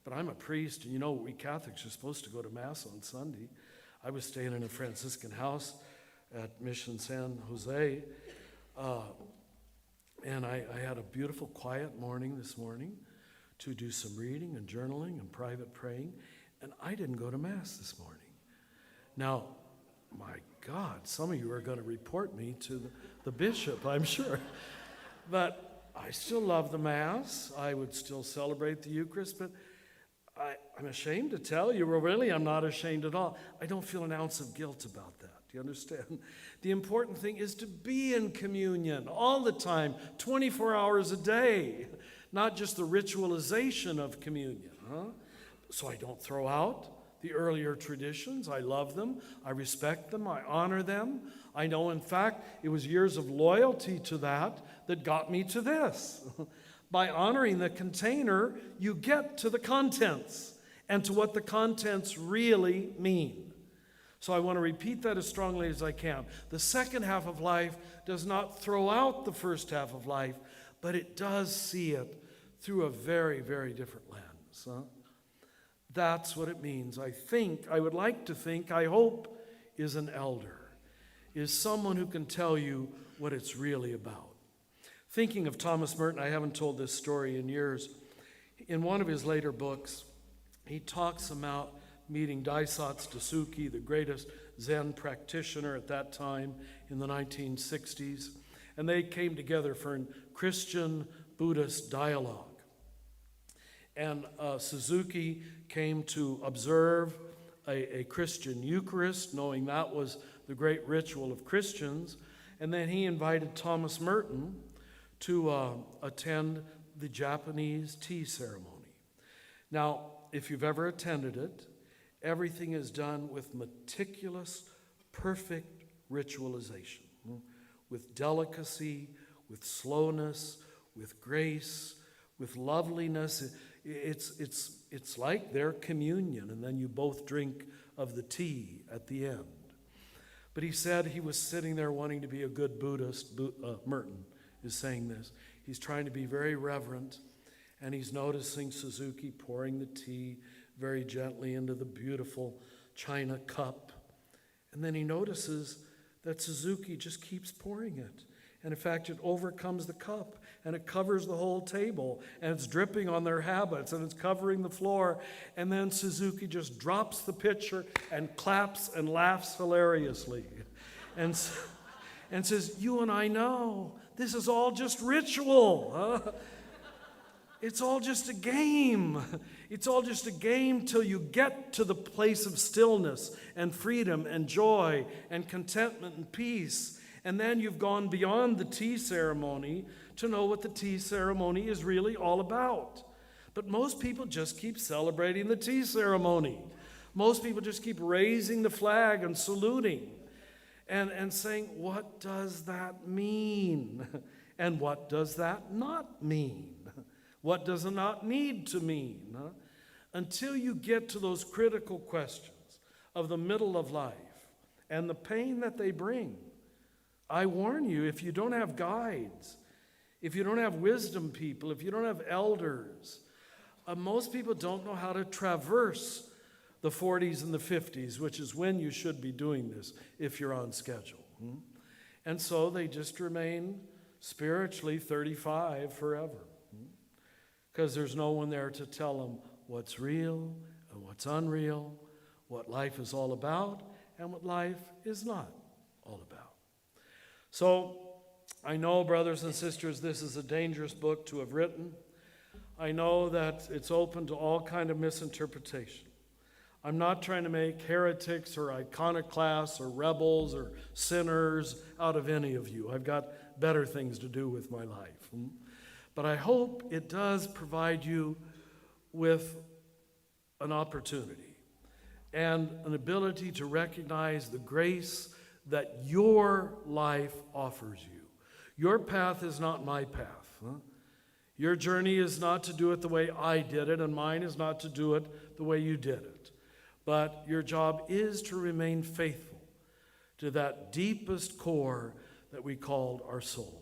But I'm a priest, and you know, we Catholics are supposed to go to Mass on Sunday. I was staying in a Franciscan house at Mission San Jose, and I had a beautiful, quiet morning this morning to do some reading and journaling and private praying, and I didn't go to Mass this morning. Now, my God, some of you are going to report me to the bishop, I'm sure. But I still love the Mass. I would still celebrate the Eucharist, but I'm ashamed to tell you, well, really, I'm not ashamed at all. I don't feel an ounce of guilt about that. Do you understand? The important thing is to be in communion all the time, 24 hours a day, not just the ritualization of communion. So I don't throw out the earlier traditions. I love them. I respect them. I honor them. I know, in fact, it was years of loyalty to that got me to this. By honoring the container, you get to the contents and to what the contents really mean. So I want to repeat that as strongly as I can. The second half of life does not throw out the first half of life, but it does see it through a very, very different lens. That's what it means. I would like to think, I hope, is an elder, is someone who can tell you what it's really about. Thinking of Thomas Merton, I haven't told this story in years. In one of his later books, he talks about meeting Daisaitsu Daisuke, the greatest Zen practitioner at that time in the 1960s. And they came together for a Christian-Buddhist dialogue. And Suzuki came to observe a Christian Eucharist, knowing that was the great ritual of Christians. And then he invited Thomas Merton to attend the Japanese tea ceremony. Now, if you've ever attended it, everything is done with meticulous, perfect ritualization, with delicacy, with slowness, with grace, with loveliness. It's like their communion, and then you both drink of the tea at the end. But he said he was sitting there wanting to be a good Buddhist. Merton is saying this. He's trying to be very reverent, and he's noticing Suzuki pouring the tea very gently into the beautiful china cup. And then he notices that Suzuki just keeps pouring it. And in fact, it overcomes the cup, and it covers the whole table, and it's dripping on their habits, and it's covering the floor. And then Suzuki just drops the pitcher and claps and laughs hilariously and says, "You and I know, this is all just ritual. It's all just a game. It's all just a game till you get to the place of stillness and freedom and joy and contentment and peace. And then you've gone beyond the tea ceremony to know what the tea ceremony is really all about. But most people just keep celebrating the tea ceremony. Most people just keep raising the flag and saluting and saying, what does that mean? And what does that not mean? What does it not need to mean? Until you get to those critical questions of the middle of life and the pain that they bring. I warn you, if you don't have guides, if you don't have wisdom people, if you don't have elders, most people don't know how to traverse the 40s and the 50s, which is when you should be doing this if you're on schedule. And so they just remain spiritually 35 forever. Because there's no one there to tell them what's real and what's unreal, what life is all about and what life is not all about. So, I know, brothers and sisters, this is a dangerous book to have written. I know that it's open to all kind of misinterpretation. I'm not trying to make heretics or iconoclasts or rebels or sinners out of any of you. I've got better things to do with my life. But I hope it does provide you with an opportunity and an ability to recognize the grace that your life offers you. Your path is not my path. Your journey is not to do it the way I did it, and mine is not to do it the way you did it. But your job is to remain faithful to that deepest core that we called our soul.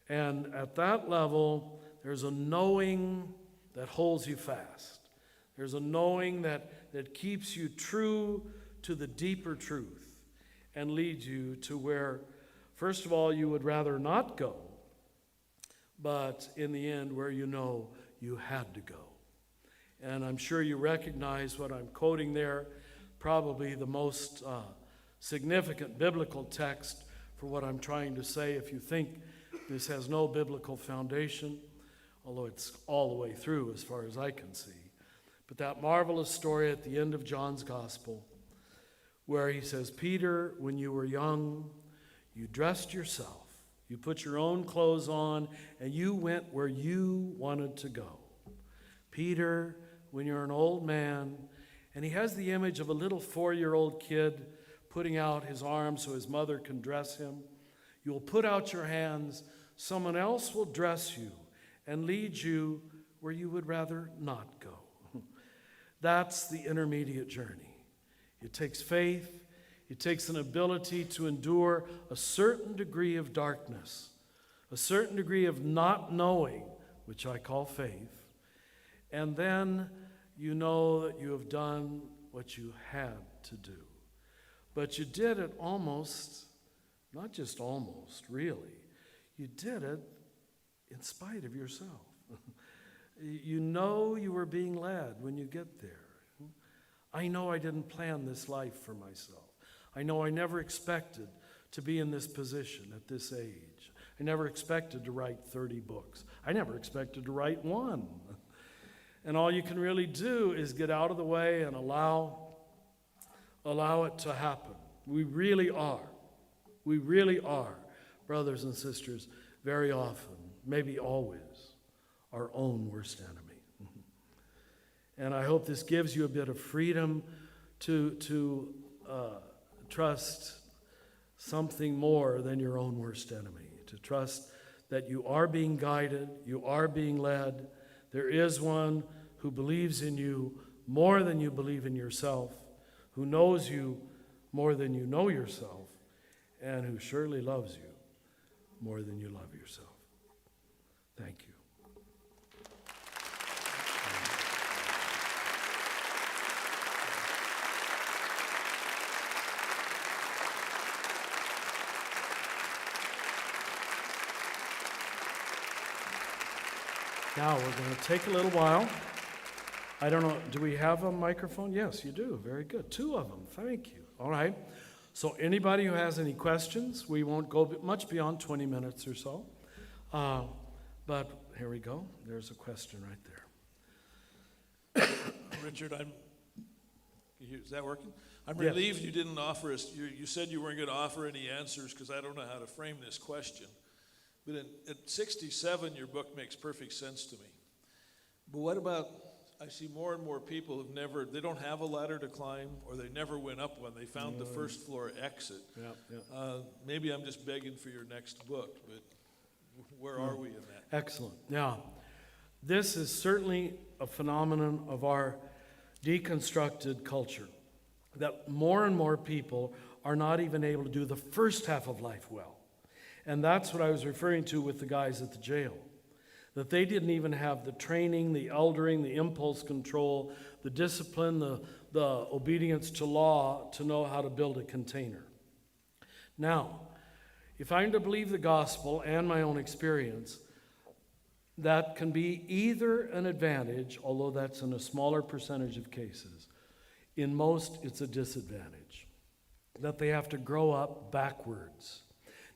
And at that level, there's a knowing that holds you fast. There's a knowing that keeps you true to the deeper truth and leads you to where, first of all, you would rather not go, but in the end, where you know you had to go. And I'm sure you recognize what I'm quoting there, probably the most significant biblical text for what I'm trying to say. If you think this has no biblical foundation, although it's all the way through as far as I can see. But that marvelous story at the end of John's Gospel, where he says, Peter, when you were young, you dressed yourself, you put your own clothes on, and you went where you wanted to go. Peter, when you're an old man, and he has the image of a little 4-year-old kid putting out his arms so his mother can dress him. You'll put out your hands, someone else will dress you and lead you where you would rather not go. That's the intermediate journey. It takes faith. It takes an ability to endure a certain degree of darkness, a certain degree of not knowing, which I call faith. And then you know that you have done what you had to do. But you did it almost, not just almost, really. You did it in spite of yourself. You know you were being led when you get there. I know I didn't plan this life for myself. I know I never expected to be in this position at this age. I never expected to write 30 books. I never expected to write one. And all you can really do is get out of the way and allow it to happen. We really are, brothers and sisters, very often, maybe always, our own worst enemy. And I hope this gives you a bit of freedom to trust something more than your own worst enemy, to trust that you are being guided, you are being led. There is one who believes in you more than you believe in yourself, who knows you more than you know yourself, and who surely loves you more than you love yourself. Thank you. Now we're going to take a little while. I don't know, do we have a microphone? Yes, you do. Very good. 2 of them. Thank you. All right. So anybody who has any questions, we won't go much beyond 20 minutes or so. But here we go. There's a question right there. Richard, is that working? I'm Yes. relieved you didn't offer us, you said you weren't going to offer any answers because I don't know how to frame this question. But at 67, your book makes perfect sense to me. But what about, I see more and more people who've they don't have a ladder to climb, or they never went up one. They found the first floor exit. Yeah. Maybe I'm just begging for your next book, but where are we in that? Excellent. Now, this is certainly a phenomenon of our deconstructed culture, that more and more people are not even able to do the first half of life well. And that's what I was referring to with the guys at the jail, that they didn't even have the training, the eldering, the impulse control, the discipline, the obedience to law to know how to build a container. Now, if I'm to believe the gospel and my own experience, that can be either an advantage, although that's in a smaller percentage of cases, In most, it's a disadvantage, that they have to grow up backwards.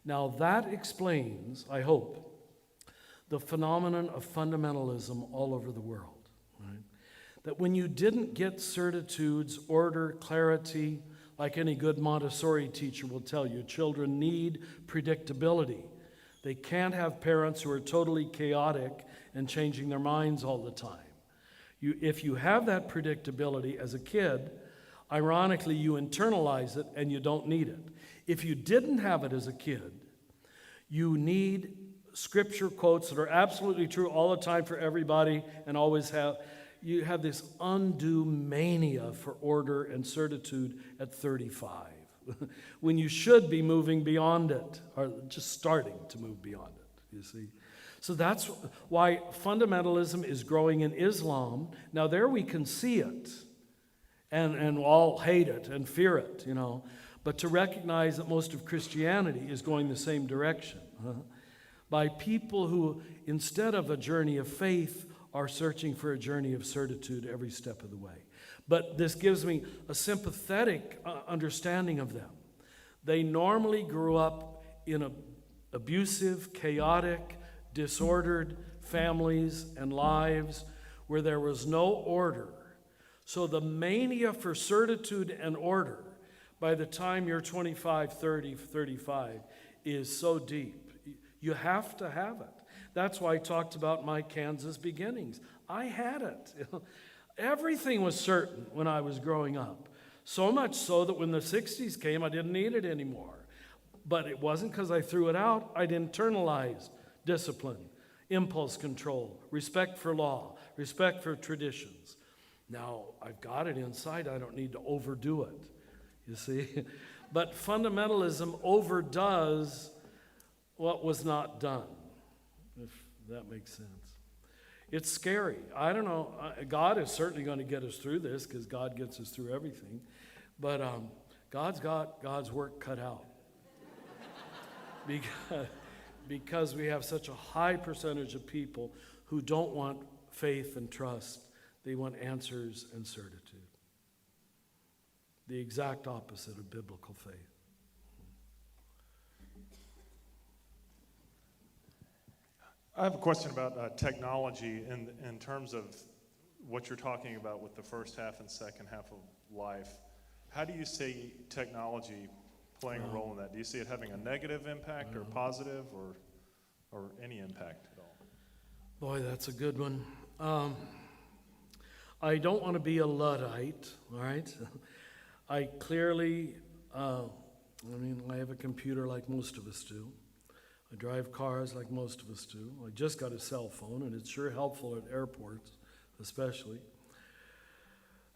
Now that explains, I hope, the phenomenon of fundamentalism all over the world. Right? That when you didn't get certitudes, order, clarity, like any good Montessori teacher will tell you, children need predictability. They can't have parents who are totally chaotic and changing their minds all the time. If you have that predictability as a kid, ironically, you internalize it and you don't need it. If you didn't have it as a kid, you need scripture quotes that are absolutely true all the time for everybody and always have. You have this undue mania for order and certitude at 35, when you should be moving beyond it, or just starting to move beyond it, you see. So that's why fundamentalism is growing in Islam. Now there we can see it, and all hate it and fear it, you know. But to recognize that most of Christianity is going the same direction, by people who, instead of a journey of faith, are searching for a journey of certitude every step of the way. But this gives me a sympathetic understanding of them. They normally grew up in abusive, chaotic, disordered families and lives where there was no order. So the mania for certitude and order, by the time you're 25, 30, 35, is so deep. You have to have it. That's why I talked about my Kansas beginnings. I had it. Everything was certain when I was growing up. So much so that when the 60s came, I didn't need it anymore. But it wasn't because I threw it out. I'd internalized discipline, impulse control, respect for law, respect for traditions. Now, I've got it inside. I don't need to overdo it, you see. But fundamentalism overdoes what was not done, if that makes sense. It's scary. I don't know. God is certainly going to get us through this because God gets us through everything. But God's got God's work cut out. Because we have such a high percentage of people who don't want faith and trust. They want answers and certitude. The exact opposite of biblical faith. I have a question about technology in terms of what you're talking about with the first half and second half of life. How do you see technology playing a role in that? Do you see it having a negative impact or positive or any impact at all? Boy, that's a good one. I don't want to be a Luddite, all right? I clearly, I have a computer like most of us do. I drive cars like most of us do. I just got a cell phone, and it's sure helpful at airports, especially.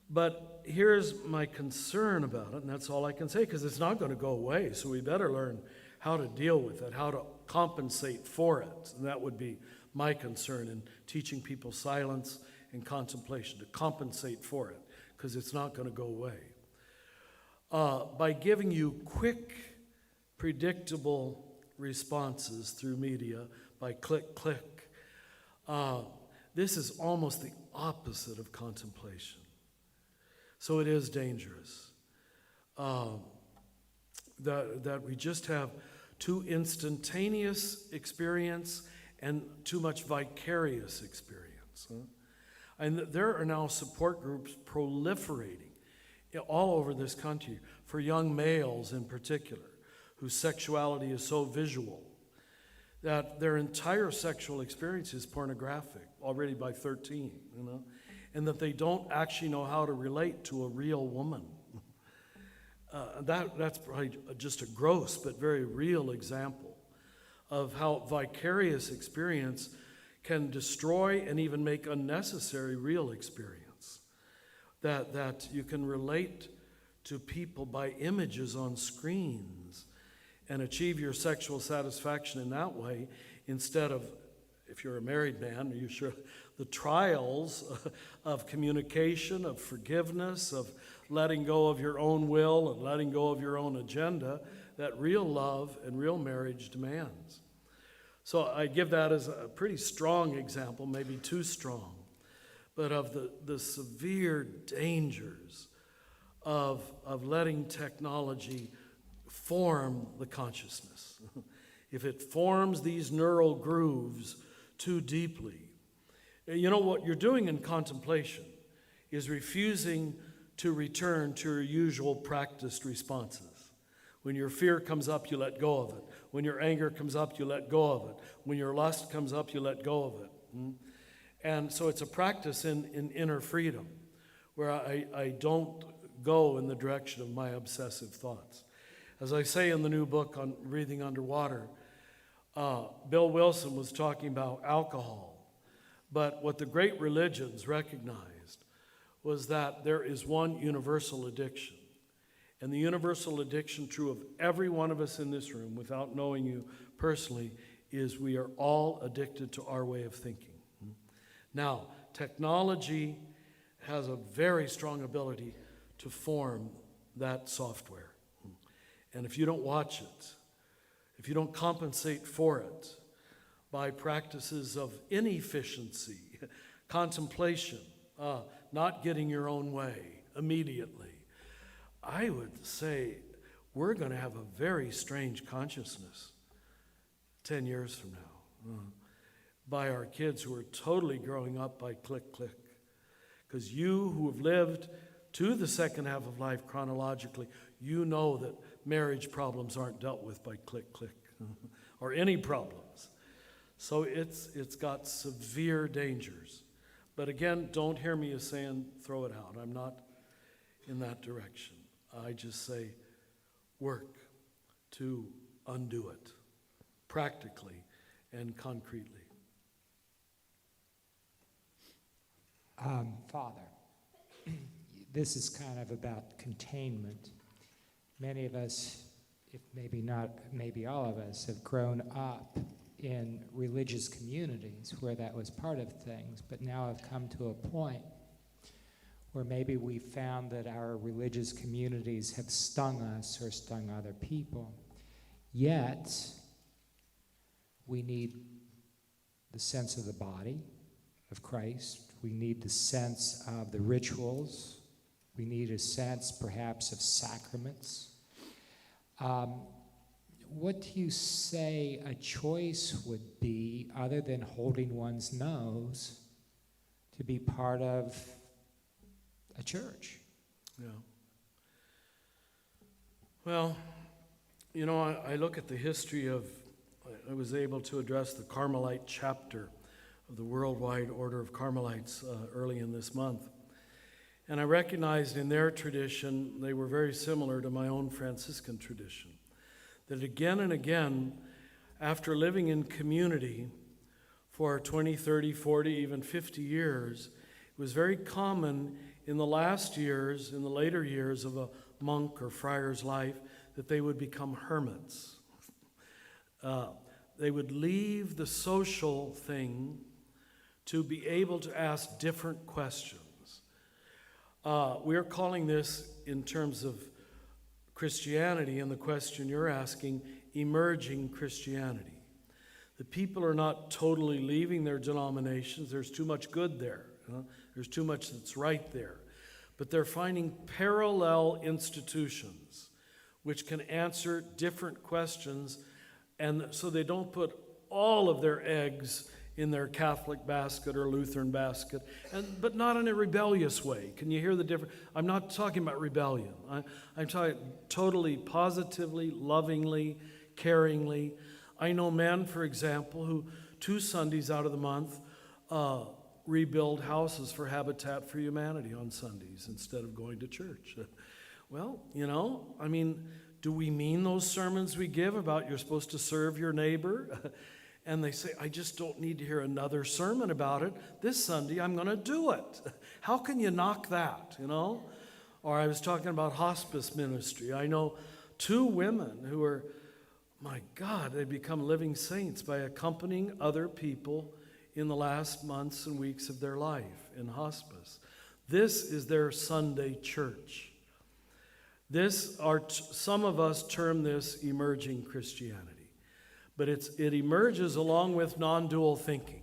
But here's my concern about it, and that's all I can say, because it's not going to go away, so we better learn how to deal with it, how to compensate for it. And that would be my concern in teaching people silence and contemplation, to compensate for it, because it's not going to go away. By giving you quick, predictable responses through media by click, click. This is almost the opposite of contemplation. So it is dangerous. That we just have too instantaneous experience and too much vicarious experience. And there are now support groups proliferating all over this country for young males in particular, whose sexuality is so visual that their entire sexual experience is pornographic already by 13, and that they don't actually know how to relate to a real woman. That's probably just a gross but very real example of how vicarious experience can destroy and even make unnecessary real experience. That you can relate to people by images on screens and achieve your sexual satisfaction in that way, instead of, if you're a married man, you're sure the trials of communication, of forgiveness, of letting go of your own will and letting go of your own agenda that real love and real marriage demands. So I give that as a pretty strong example, maybe too strong, but of the severe dangers of letting technology form the consciousness. If it forms these neural grooves too deeply, you know what you're doing in contemplation is refusing to return to your usual practiced responses. When your fear comes up, you let go of it. When your anger comes up, you let go of it. When your lust comes up, you let go of it. And so it's a practice in inner freedom where I don't go in the direction of my obsessive thoughts. As I say in the new book on Breathing Underwater, Bill Wilson was talking about alcohol. But what the great religions recognized was that there is one universal addiction. And the universal addiction, true of every one of us in this room, without knowing you personally, is we are all addicted to our way of thinking. Now, technology has a very strong ability to form that software. And if you don't watch it, if you don't compensate for it by practices of inefficiency, contemplation, not getting your own way immediately, I would say we're going to have a very strange consciousness 10 years from now by our kids who are totally growing up by click, click. Because you who have lived to the second half of life chronologically, you know that marriage problems aren't dealt with by click, click, or any problems. So it's got severe dangers. But again, don't hear me as saying throw it out. I'm not in that direction. I just say work to undo it practically and concretely. Father, this is kind of about containment. Many of us, if maybe not, maybe all of us, have grown up in religious communities where that was part of things, but now have come to a point where maybe we found that our religious communities have stung us or stung other people. Yet, we need the sense of the body of Christ. We need the sense of the rituals. We need a sense, perhaps, of sacraments. What do you say a choice would be, other than holding one's nose, to be part of a church? Yeah. Well, you know, I look at the history of, I was able to address the Carmelite chapter of the Worldwide Order of Carmelites early in this month. And I recognized in their tradition, they were very similar to my own Franciscan tradition. That again and again, after living in community for 20, 30, 40, even 50 years, it was very common in the last years, in the later years of a monk or friar's life, that they would become hermits. They would leave the social thing to be able to ask different questions. We are calling this, in terms of Christianity, and the question you're asking, emerging Christianity. The people are not totally leaving their denominations. There's too much good there. There's too much that's right there. But they're finding parallel institutions which can answer different questions, and so they don't put all of their eggs in their Catholic basket or Lutheran basket, but not in a rebellious way. Can you hear the difference? I'm not talking about rebellion. I'm talking totally positively, lovingly, caringly. I know men, for example, who 2 Sundays out of the month rebuild houses for Habitat for Humanity on Sundays instead of going to church. Well, you know, I mean, do we mean those sermons we give about you're supposed to serve your neighbor? And they say, I just don't need to hear another sermon about it. This Sunday, I'm going to do it. How can you knock that, you know? Or I was talking about hospice ministry. I know 2 women who are, my God, they become living saints by accompanying other people in the last months and weeks of their life in hospice. This is their Sunday church. Some of us term this emerging Christianity. But it emerges along with non-dual thinking,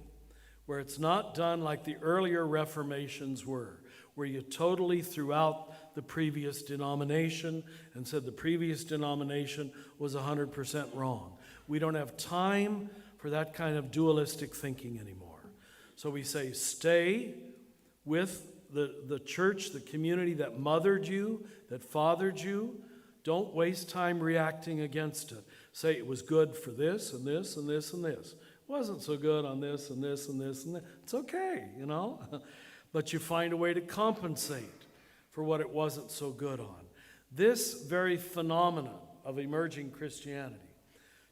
where it's not done like the earlier Reformations were, where you totally threw out the previous denomination and said the previous denomination was 100% wrong. We don't have time for that kind of dualistic thinking anymore. So we say, stay with the church, the community that mothered you, that fathered you. Don't waste time reacting against it. Say it was good for this and this and this and this. It wasn't so good on this and this and this and that. It's okay, you know. But you find a way to compensate for what it wasn't so good on. This very phenomenon of emerging Christianity,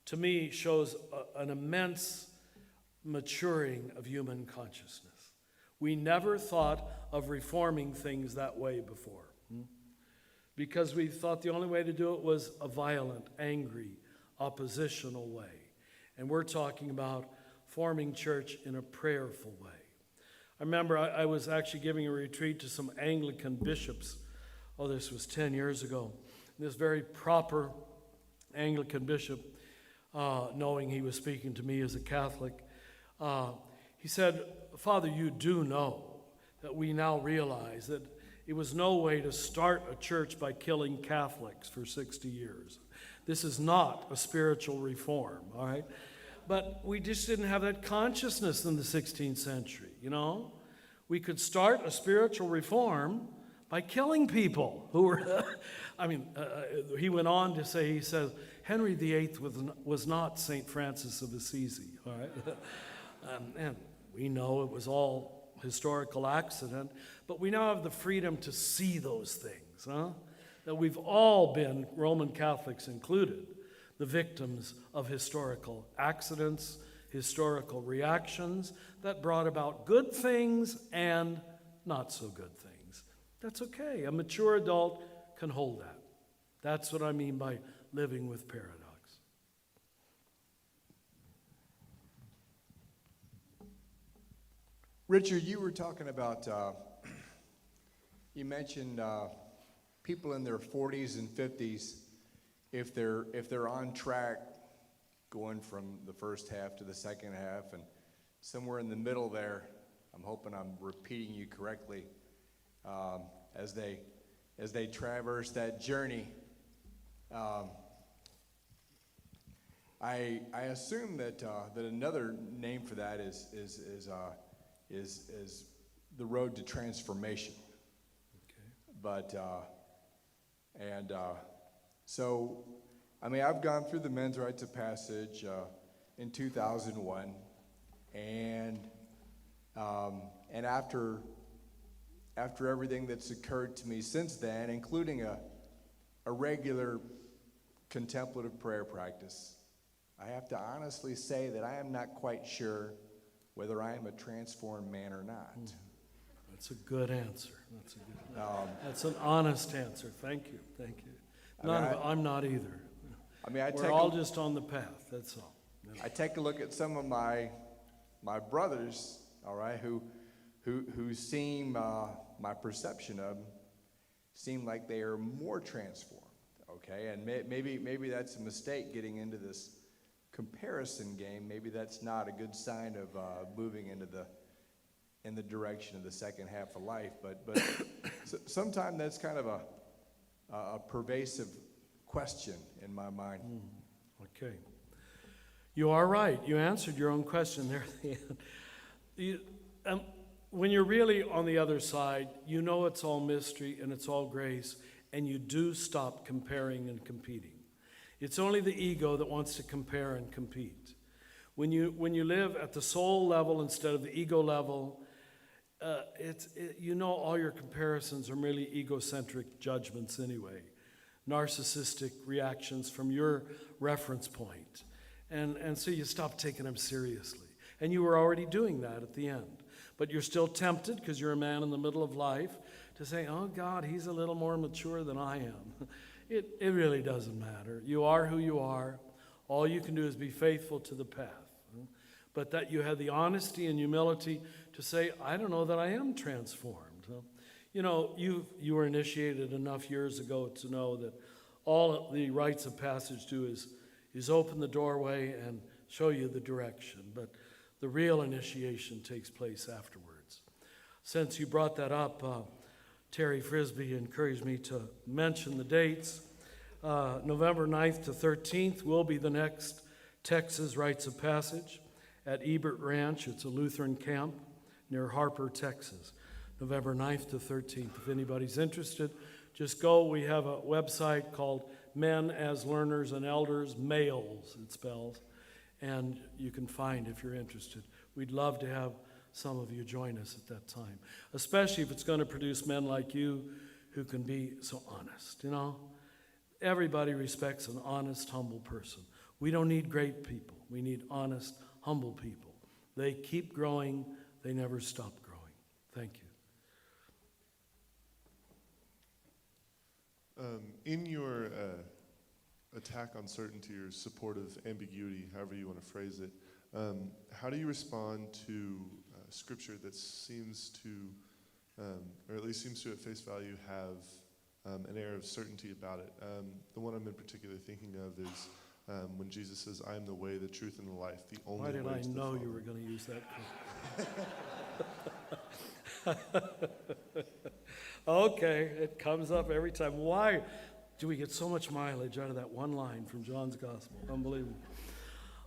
to me, shows an immense maturing of human consciousness. We never thought of reforming things that way before, because we thought the only way to do it was a violent, angry, oppositional way. And we're talking about forming church in a prayerful way. I remember I was actually giving a retreat to some Anglican bishops. Oh, this was 10 years ago. This very proper Anglican bishop, knowing he was speaking to me as a Catholic, he said, "Father, you do know that we now realize that it was no way to start a church by killing Catholics for 60 years. This is not a spiritual reform, all right? But we just didn't have that consciousness in the 16th century, you know? We could start a spiritual reform by killing people who were, he went on to say, he says, Henry VIII was not St. Francis of Assisi, all right? And we know it was all historical accident, but we now have the freedom to see those things, that we've all been, Roman Catholics included, the victims of historical accidents, historical reactions that brought about good things and not so good things. That's okay. A mature adult can hold that. That's what I mean by living with paradox. Richard, you were talking about, you mentioned people in their 40s and 50s, if they're on track going from the first half to the second half, and somewhere in the middle there, I'm hoping I'm repeating you correctly, as they traverse that journey, I assume that another name for that is the road to transformation. Okay. But so, I mean, I've gone through the Men's Rites of Passage in 2001, and after everything that's occurred to me since then, including a regular contemplative prayer practice, I have to honestly say that I am not quite sure whether I am a transformed man or not. That's a good answer. That's an honest answer. Thank you. Thank you. I'm not either. We're all just on the path. That's all. Yeah. I take a look at some of my brothers, all right, who seem, my perception of them, seem like they are more transformed. Okay, and maybe that's a mistake getting into this comparison game. Maybe that's not a good sign of moving in the direction of the second half of life. But sometimes that's kind of a pervasive question in my mind. Okay, you are right. You answered your own question there at the end. When you're really on the other side, you know it's all mystery and it's all grace, and you do stop comparing and competing. It's only the ego that wants to compare and compete. When you live at the soul level instead of the ego level, you know all your comparisons are merely egocentric judgments anyway, narcissistic reactions from your reference point. And so you stop taking them seriously. And you were already doing that at the end. But you're still tempted, because you're a man in the middle of life, to say, oh God, he's a little more mature than I am. It really doesn't matter. You are who you are. All you can do is be faithful to the path. But that you have the honesty and humility to say, I don't know that I am transformed. You know, you were initiated enough years ago to know that all the rites of passage do is open the doorway and show you the direction. But The real initiation takes place afterwards. Since you brought that up, Terry Frisbee encouraged me to mention the dates. November 9th to 13th will be the next Texas Rites of Passage at Ebert Ranch. It's a Lutheran camp near Harper, Texas. November 9th to 13th. If anybody's interested, just go. We have a website called Men as Learners and Elders, males it spells, and you can find if you're interested. We'd love to have some of you join us at that time, especially if it's going to produce men like you who can be so honest. You know, everybody respects an honest, humble person. We don't need great people. We need honest, humble people. They keep growing. They never stop growing. Thank you. In your attack on certainty or support of ambiguity, however you want to phrase it, how do you respond to scripture that seems to, or at least seems to at face value, have an air of certainty about it? The one I'm in particular thinking of is when Jesus says, "I am the way, the truth, and the life, the only way to the Father." Why did I know you were going to use that? Okay, it comes up every time. Why do we get so much mileage out of that one line from John's Gospel? Unbelievable.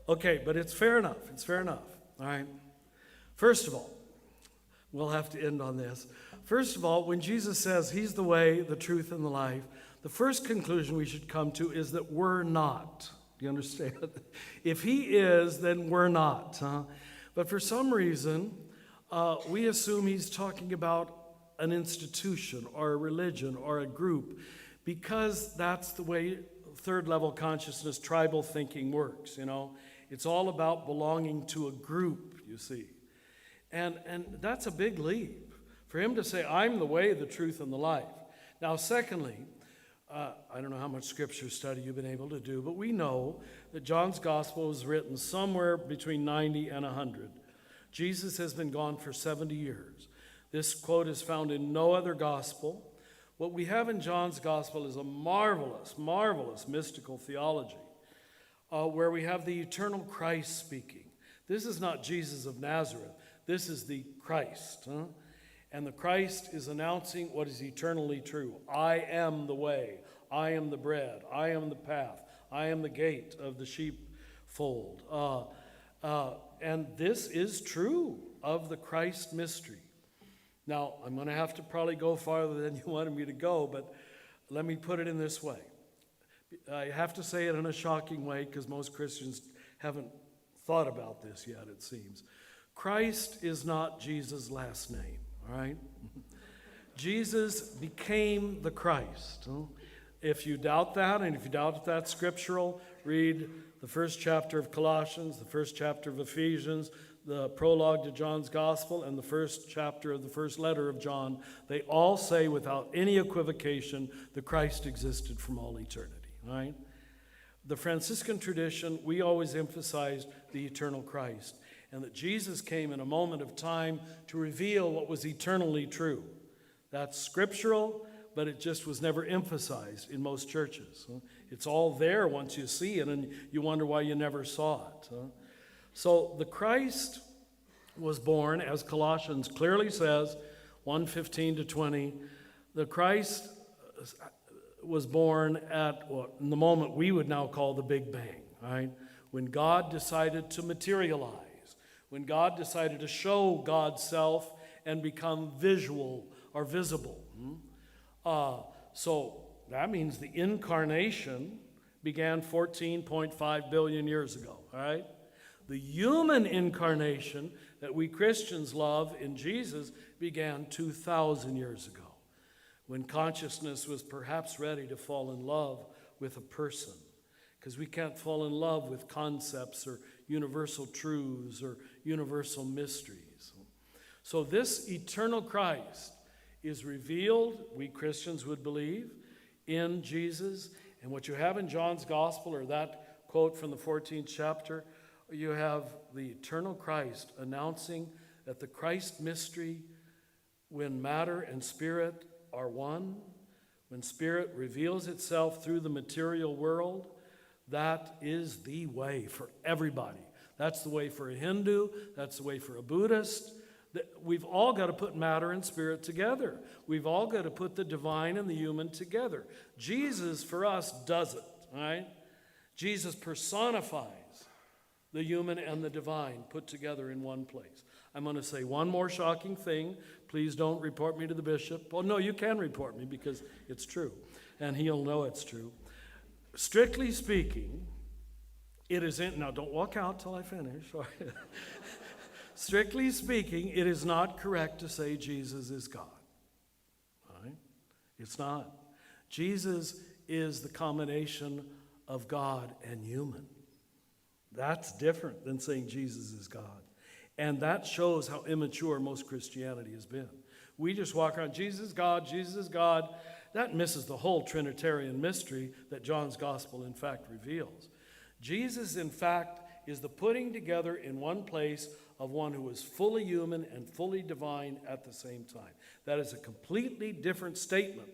Okay, but it's fair enough. It's fair enough. All right. First of all, we'll have to end on this. First of all, when Jesus says he's the way, the truth, and the life, the first conclusion we should come to is that we're not. Do you understand? If he is, then we're not. Huh? But for some reason, we assume he's talking about an institution or a religion or a group, because that's the way third level consciousness, tribal thinking works. You know, it's all about belonging to a group, you see. And that's a big leap for him to say, I'm the way, the truth, and the life. Now, secondly, I don't know how much scripture study you've been able to do, but we know that John's gospel was written somewhere between 90 and 100. Jesus has been gone for 70 years. This quote is found in no other gospel. What we have in John's gospel is a marvelous, marvelous mystical theology where we have the eternal Christ speaking. This is not Jesus of Nazareth. This is the Christ. Huh? And the Christ is announcing what is eternally true. I am the way. I am the bread. I am the path. I am the gate of the sheepfold. And this is true of the Christ mystery. Now, I'm going to have to probably go farther than you wanted me to go, but let me put it in this way. I have to say it in a shocking way because most Christians haven't thought about this yet, it seems. Christ is not Jesus' last name, all right? Jesus became the Christ. If you doubt that, and if you doubt that that's scriptural, read the first chapter of Colossians, the first chapter of Ephesians, the prologue to John's Gospel, and the first chapter of the first letter of John. They all say without any equivocation that Christ existed from all eternity, right? The Franciscan tradition, we always emphasized the eternal Christ, and that Jesus came in a moment of time to reveal what was eternally true. That's scriptural, but it just was never emphasized in most churches. It's all there once you see it, and you wonder why you never saw it. So the Christ was born, as Colossians clearly says, 1:15 to 20. The Christ was born at in the moment we would now call the Big Bang, right? When God decided to materialize, when God decided to show God's self and become visual or visible. So that means the incarnation began 14.5 billion years ago, all right? The human incarnation that we Christians love in Jesus began 2,000 years ago, when consciousness was perhaps ready to fall in love with a person, because we can't fall in love with concepts or universal truths or universal mysteries. So this eternal Christ is revealed, we Christians would believe, in Jesus. And what you have in John's Gospel, or that quote from the 14th chapter, you have the eternal Christ announcing that the Christ mystery, when matter and spirit are one, when spirit reveals itself through the material world, that is the way for everybody. That's the way for a Hindu. That's the way for a Buddhist. We've all got to put matter and spirit together. We've all got to put the divine and the human together. Jesus, for us, does it, right? Jesus personifies the human and the divine put together in one place. I'm going to say one more shocking thing. Please don't report me to the bishop. Well, no, you can report me because it's true, and he'll know it's true. Strictly speaking, it is in, now don't walk out till I finish. Strictly speaking, it is not correct to say Jesus is God. Right? It's not. Jesus is the combination of God and human. That's different than saying Jesus is God. And that shows how immature most Christianity has been. We just walk around, Jesus is God, Jesus is God. That misses the whole Trinitarian mystery that John's gospel in fact reveals. Jesus, in fact, is the putting together in one place of one who is fully human and fully divine at the same time. That is a completely different statement.